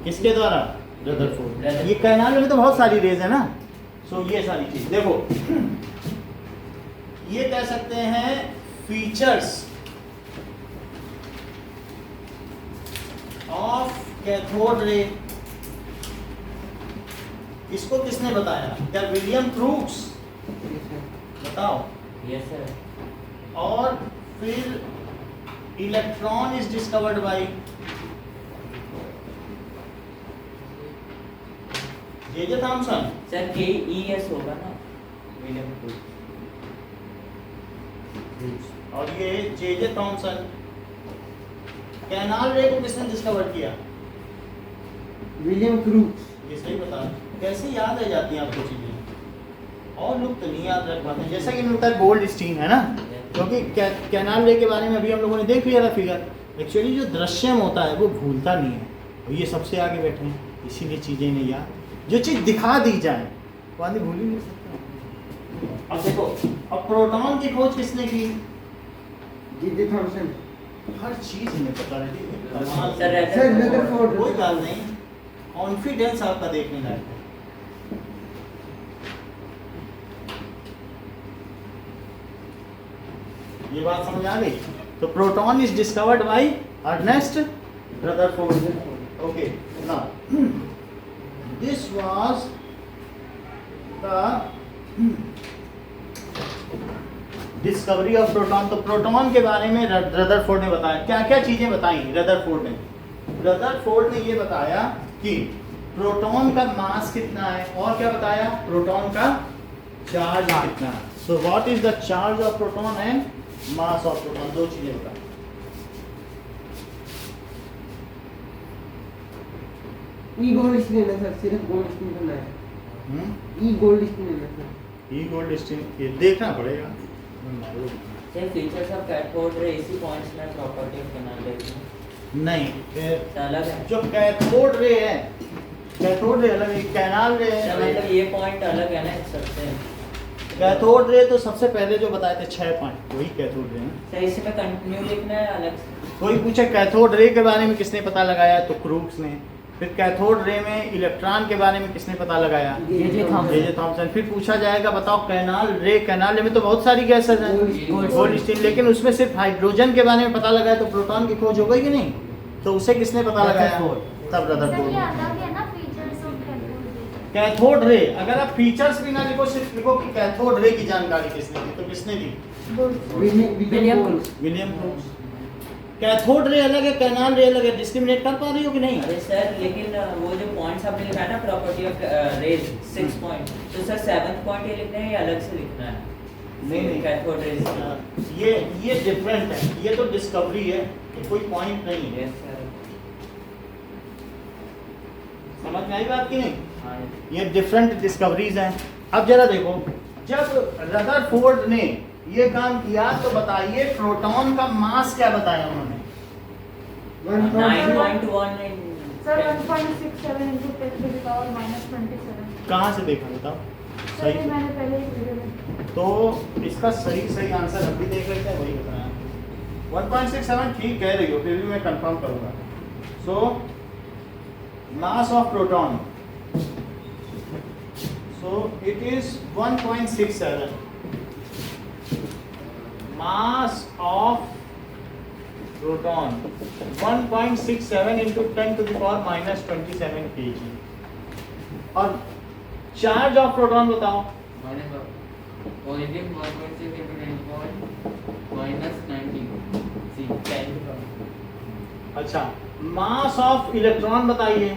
किसके द्वारा? रदरफोर्ड। ये कैनाल रे में तो बहुत सारी रेज है ना, सो ये सारी चीज देखो, ये कह सकते हैं फीचर्स ऑफ कैथोड रे। इसको किसने बताया? क्या विलियम क्रूक्स? बताओ। Yes sir. और फिर electron is discovered by J Thomson. Sir KES होगा ना, विलियम क्रूक्स। और ये जे थॉमसन। कैनाल रे को किसने डिस्कवर किया? William crooks. ये सही बता। कैसे याद रह जाती हैं आपको चीजें, और लोग तो नहीं याद रख पाते, जैसा कि मिलता है गोल्डस्टीन है ना, क्योंकि कैनाल रे के बारे में अभी हम लोगों ने देख लिया था फिगर। एक्चुअली जो दृश्यम होता है वो भूलता नहीं है, और ये सबसे आगे बैठे हैं, इसीलिए चीजें नहीं याद। जो चीज दिखा दी जाए वो आदमी भूल ही नहीं सकता। अब देखो, अब प्रोटॉन की खोज किसने की? J Thomson. हर चीज हमें पता रहती है। Sir Rutherford. कोई बात नहीं, कॉन्फिडेंस आपका देखने लायक है। ये बात समझ आ गई? तो proton is discovered by Ernest Rutherford. Okay, now this was the discovery of proton. तो प्रोटॉन के बारे में रदरफोर्ड ने बताया। क्या क्या चीजें बताई रदरफोर्ड ने? रदरफोर्ड ने ये बताया कि प्रोटॉन का मास कितना है, और क्या बताया? प्रोटॉन का चार्ज कितना है। So what is the charge of proton and mass of proton, दो चीजें बताई। ई गोल्डस्टीन है सर, सिर्फ गोल्डस्टीन करना है। ई गोल्डस्टीन है सर। ई गोल्डस्टीन ये देखना पड़ेगा। Sir features of cathode ray इसी पॉइंट्स में प्रॉपर्टी ऑफ कैनाल रे नहीं, अलग है। जो कैथोड रे है, कैथोड रे अलग है, कैनाल रे सर है। मतलब ये पॉइंट अलग है ना सबसे। कैथोड रे तो सबसे पहले जो बताए थे 6 पॉइंट, वही कैथोड रे है। सर इसमें कंटिन्यू लिखना है अलग से? कोई पूछे कैथोड रे के बारे में किसने पता लगाया, तो क्रूक्स ने। फिर कैथोड रे में इलेक्ट्रॉन के बारे में किसने पता लगाया? J Thomson. फिर पूछा जाएगा बताओ कैनाल रे में तो बहुत सारी गैसेस हैं गोल्डस्टीन, लेकिन उसमें सिर्फ हाइड्रोजन के बारे में पता लगाया, तो प्रोटॉन की खोज हो गई कि नहीं? तो उसे किसने पता लगाया? तब रदरफोर्ड। कैथोड रे, अगर आप फीचर्स भी ना लिखो, सिर्फ लिखो कि कैथोड रे की जानकारी किसने दी, तो किसने दी? William crooks. कैथोड रे अलग है, कैनाल रे अलग है, डिस्क्रिमिनेट कर पा रही हो कि नहीं? अरे सर लेकिन वो जो पॉइंट्स आपने लिखा है ना प्रॉपर्टी ऑफ रेज 6 पॉइंट, तो सर 7th पॉइंट ये लिखना है या अलग से लिखना है? नहीं कैथोड रेज ये डिफरेंट है, ये तो डिस्कवरी है, ये कोई पॉइंट नहीं है। समझ में आई बात की नहीं? ये डिफरेंट डिस्कवरीज हैं। अब जरा देखो, जब रदरफोर्ड ने ये काम किया तो बताइए प्रोटॉन का मास क्या बताया उन्होंने? 9.1 sir 1.67 into 10 to the power minus 27। कहाँ से देखा बताओ? सर ये मैंने पहले ही वीडियो में। तो इसका सही आंसर हम भी देख रहे थे, वही बताया। 1.67 ठीक कह रही हो, फिर भी मैं कंफर्म करूंगा। So mass of proton, so it is 1.67 mass of proton 1.67 into 10 to the power minus 27 kg। और चार्ज ऑफ प्रोटॉन बताओ? पॉजिटिव 1.6 into 10 minus 19 अच्छा, मास ऑफ इलेक्ट्रॉन बताइए?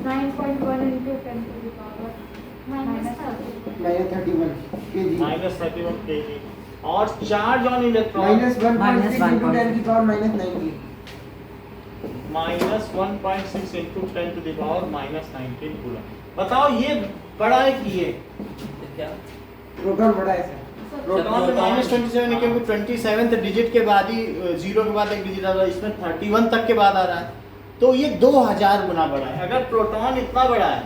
9.1 into 10 to the power minus 31 kg। minus 31 kg। और charge on electron minus 1.6 into 10 की power minus 90। minus 1.6 into 10 to the power minus 19 coulomb. बताओ ये बड़ा है कि ये? क्या? प्रोटॉन बड़ा है सर। प्रोटॉन में -27 है क्योंकि 27th डिजिट के बाद ही 0 के बाद एक डिजिट आ रहा है, इसमें 31 तक के बाद आ रहा है, तो ये 2000 गुना बड़ा है। अगर प्रोटॉन इतना बड़ा है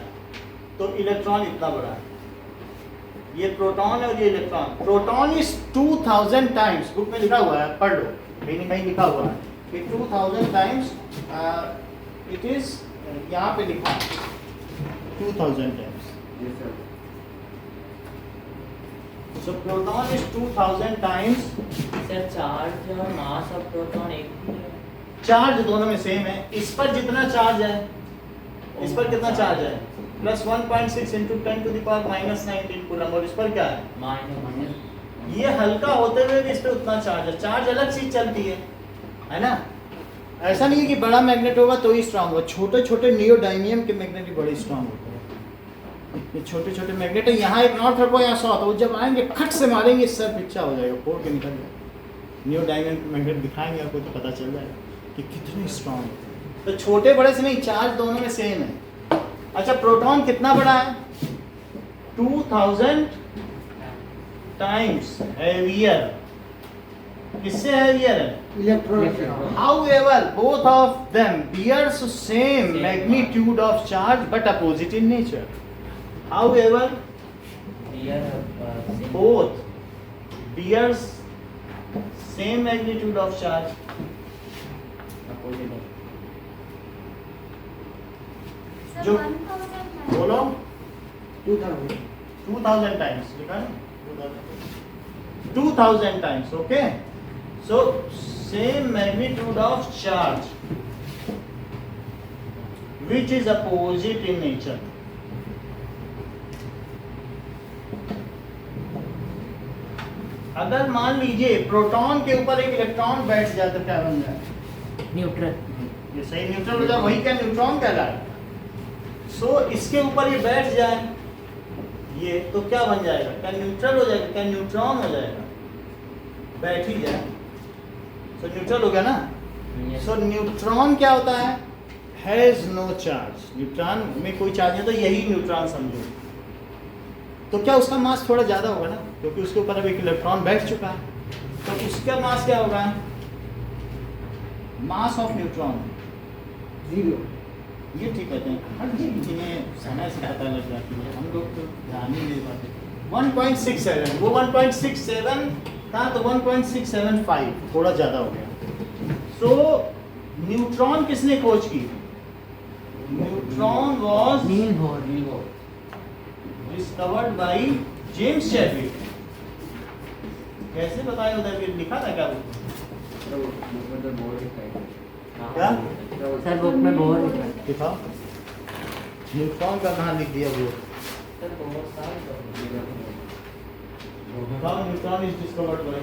तो इलेक्ट्रॉन इतना बड़ा है। ये प्रोटॉन है और ये electron. Proton is 2000 times, book में लिखा हुआ है, पढ़ लो, कहीं ना कहीं लिखा हुआ है कि 2000 टाइम्स, इट इज यहाँ पे लिखा है 2000 times. So proton is 2000 times. Sir charge और मास ऑफ प्रोटॉन एक ही है। चार्ज दोनों में सेम है। इस पर जितना चार्ज है, इस पर कितना चार्ज है, plus 1.6 into 10 to the power -19 coulomb, और इस पर क्या है माइनस। ये हल्का होते हुए भी इस पर उतना चार्ज है। चार्ज अलग चीज चलती है ना। ऐसा नहीं है कि बड़ा मैग्नेट होगा तो ही स्ट्रांग होगा, छोटे छोटे नियोडायमियम के मैग्नेट भी बड़े स्ट्रांग होते हैं। ये छोटे छोटे मैग्नेट है, यहाँ एक नॉर्थ रखो, यहाँ साउथ, वो जब आएंगे खट से मारेंगे, सर पिक्चर हो जाएगा, फोड़ के निकल जाएगा। नियोडायमियम मैग्नेट दिखाएंगे आपको तो पता चल जाएगा कि कितने स्ट्रांग होते हैं। तो छोटे बड़े से नहीं, चार्ज दोनों में सेम है। अच्छा, प्रोटॉन कितना बड़ा है? 2000 टाइम्स हेवियर। किससे हेवियर है? Electron. However, both of them bears same magnitude of charge but opposite in nature. However, both bears same magnitude of charge. जो बोलो 2000 times लिखा है 2000 times, okay? So same magnitude of charge which is opposite in nature. अगर मान लीजिए proton के ऊपर एक इलेक्ट्रॉन बैठ जाए तो क्या बन जाए? न्यूट्रल। ये सही न्यूट्रल हो जाए, वही क्या न्यूट्रॉन कहलाए। सो इसके ऊपर ये बैठ जाए ये, तो क्या बन जाएगा? क्या न्यूट्रल हो जाएगा? क्या न्यूट्रॉन हो जाएगा? बैठ ही जाए तो न्यूट्रल हो गया ना। सो न्यूट्रॉन क्या होता है? Has no charge. न्यूट्रॉन में कोई चार्ज नहीं, तो यही न्यूट्रॉन समझो। तो क्या उसका मास थोड़ा ज़्यादा होगा ना, क्योंकि उसके ऊपर अब एक इलेक्ट्रॉन बैठ चुका है। तो उसका मास क्या होगा? Mass of neutron 0। ये ठीक कहते हैं, हर चीज़ें समय से पता लग जाती है, हम लोग तो ध्यान ही नहीं पाते। 1.67, वो 1.67 था तो 1.675 थोड़ा ज़्यादा हो गया। सो न्यूट्रॉन किसने खोज की? Neutron was Niels Bohr. Discovered by James Chadwick. कैसे बताया उधर भी लिखा था क्या? क्या सर बुक में बोर लिखा है। दिखाओ, न्यूट्रॉन का कहाँ लिख दिया वो? न्यूट्रॉन इज डिस्कवर्ड बाय,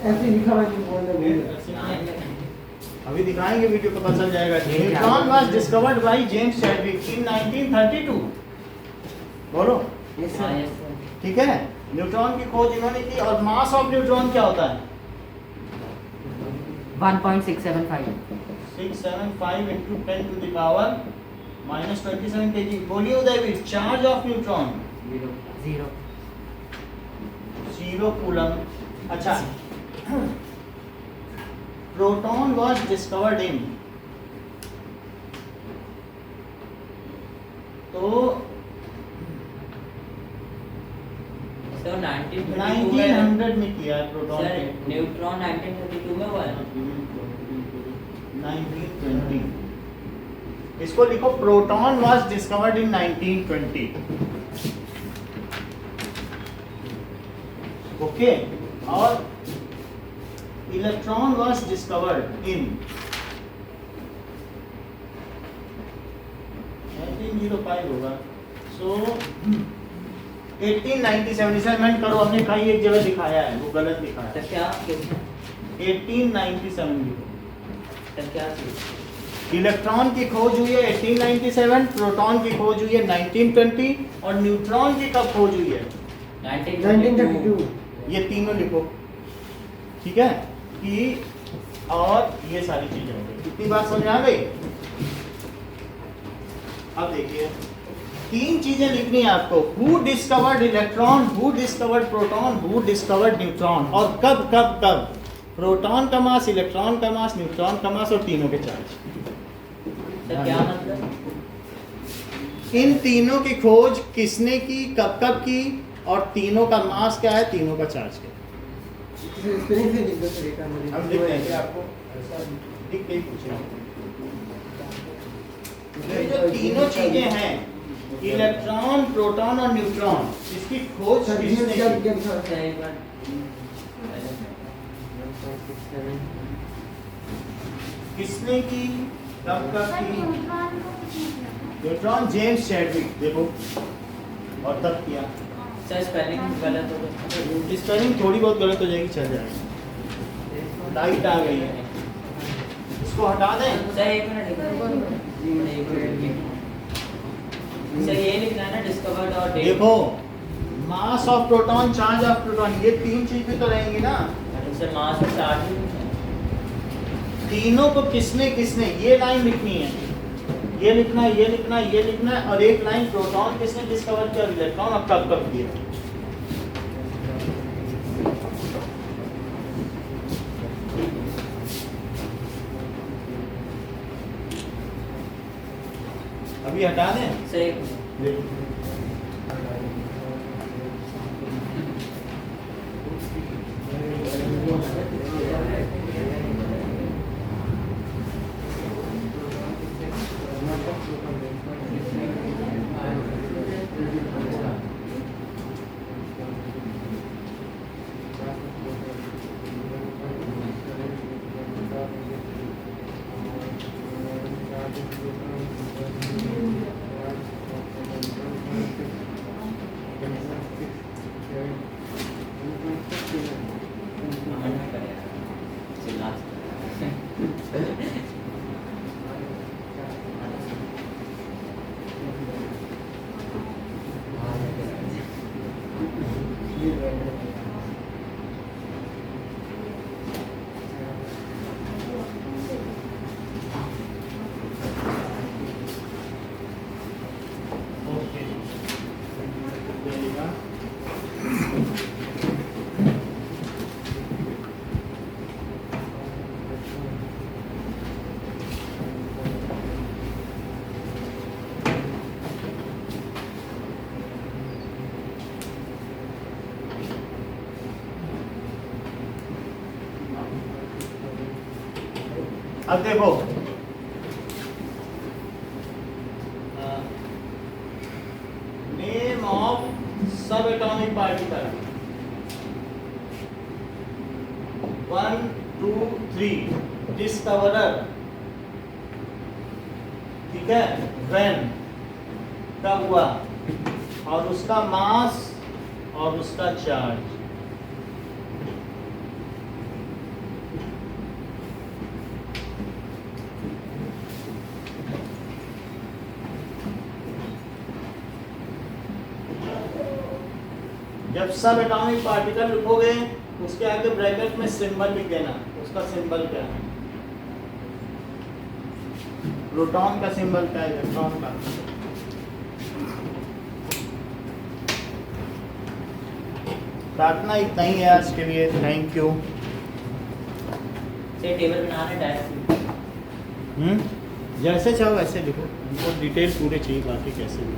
ऐसे लिखा हुआ है। अभी दिखाएंगे वीडियो को, पता चल जाएगा। Neutron was discovered by James Chadwick in 1932। बोलो ठीक है। न्यूट्रॉन की खोज इन्होंने की। और मास ऑफ न्यूट्रॉन क्या होता है? 1.675 675 into 10 to the power -27 kg। बोलिए Udayveer, charge of neutron 0 coulomb. अच्छा, प्रोटॉन वाज डिस्कवर्ड इन, तो 1900 में किया है प्रोटॉन। न्यूट्रॉन 1932 में हुआ है। 1920। इसको लिखो, proton was discovered in 1920। Okay. और इलेक्ट्रॉन वाज डिस्कवर्ड इन 1905 होगा। सो 1897 करो, हमने कहीं एक जगह दिखाया है, वो गलत लिखा है। तो क्या 1897 तो क्या चीज? इलेक्ट्रॉन की खोज हुई है 1897, प्रोटॉन की खोज हुई है 1920, और न्यूट्रॉन की कब खोज हुई है? 1932। ये तीनों लिखो, ठीक है। कि और ये सारी चीजें हो गई। इतनी बात समझ आ गई? अब देखिए, तीन चीजें लिखनी है आपको, who discovered electron, who discovered proton, who discovered neutron, और कब कब कब, प्रोटॉन का मास, इलेक्ट्रॉन का मास, न्यूट्रॉन का मास और तीनों के चार्ज। सर क्या मतलब? इन तीनों की खोज किसने की, कब कब की, और तीनों का मास क्या है, तीनों का चार्ज क्या है। हम लिख देंगे आपको, ऐसा लिख के ही पूछेंगे। ये जो तीनों चीजें हैं, इलेक्ट्रॉन, प्रोटॉन और न्यूट्रॉन, इसकी खोज किसने की? किसने की, कब कब की? न्यूट्रॉन जेम्स चैडविक, देखो, और तब किया। सर स्पेलिंग गलत हो गई, स्पेलिंग थोड़ी बहुत गलत हो जाएगी, चल जाएगी। लाइट आ गई है, इसको हटा दें। सर एक मिनट सर ये लिखना है ना, डिस्कवर्ड और डेट। देखो, मास of proton, charge of proton, ये तीन चीज भी तो रहेंगी ना। सर मास और चार्ज तीनों को किसने किसने, ये लाइन लिखनी है, ये लिखना है, ये लिखना है, ये लिखना है, और एक लाइन प्रोटॉन किसने डिस्कवर किया, इलेक्ट्रॉन, और कब कब किया। अभी हटा दें। सही। अब देखो, नेम ऑफ सब एटॉमिक पार्टिकल 1 2 3, डिस्कवरर, ठीक है, व्हेन, कब हुआ, और उसका मास और उसका चार्ज। जब सब एटॉमिक पार्टिकल लिखोगे, उसके आगे ब्रैकेट में सिंबल लिख देना, उसका सिंबल क्या है, प्रोटॉन का सिंबल क्या है, इलेक्ट्रॉन का। प्रार्थना इतना ही है आज के लिए, थैंक यू। से टेबल बनाना है डायरेक्ट। जैसे चाहो वैसे लिखो, हमको डिटेल पूरे चाहिए, बाकी कैसे भी।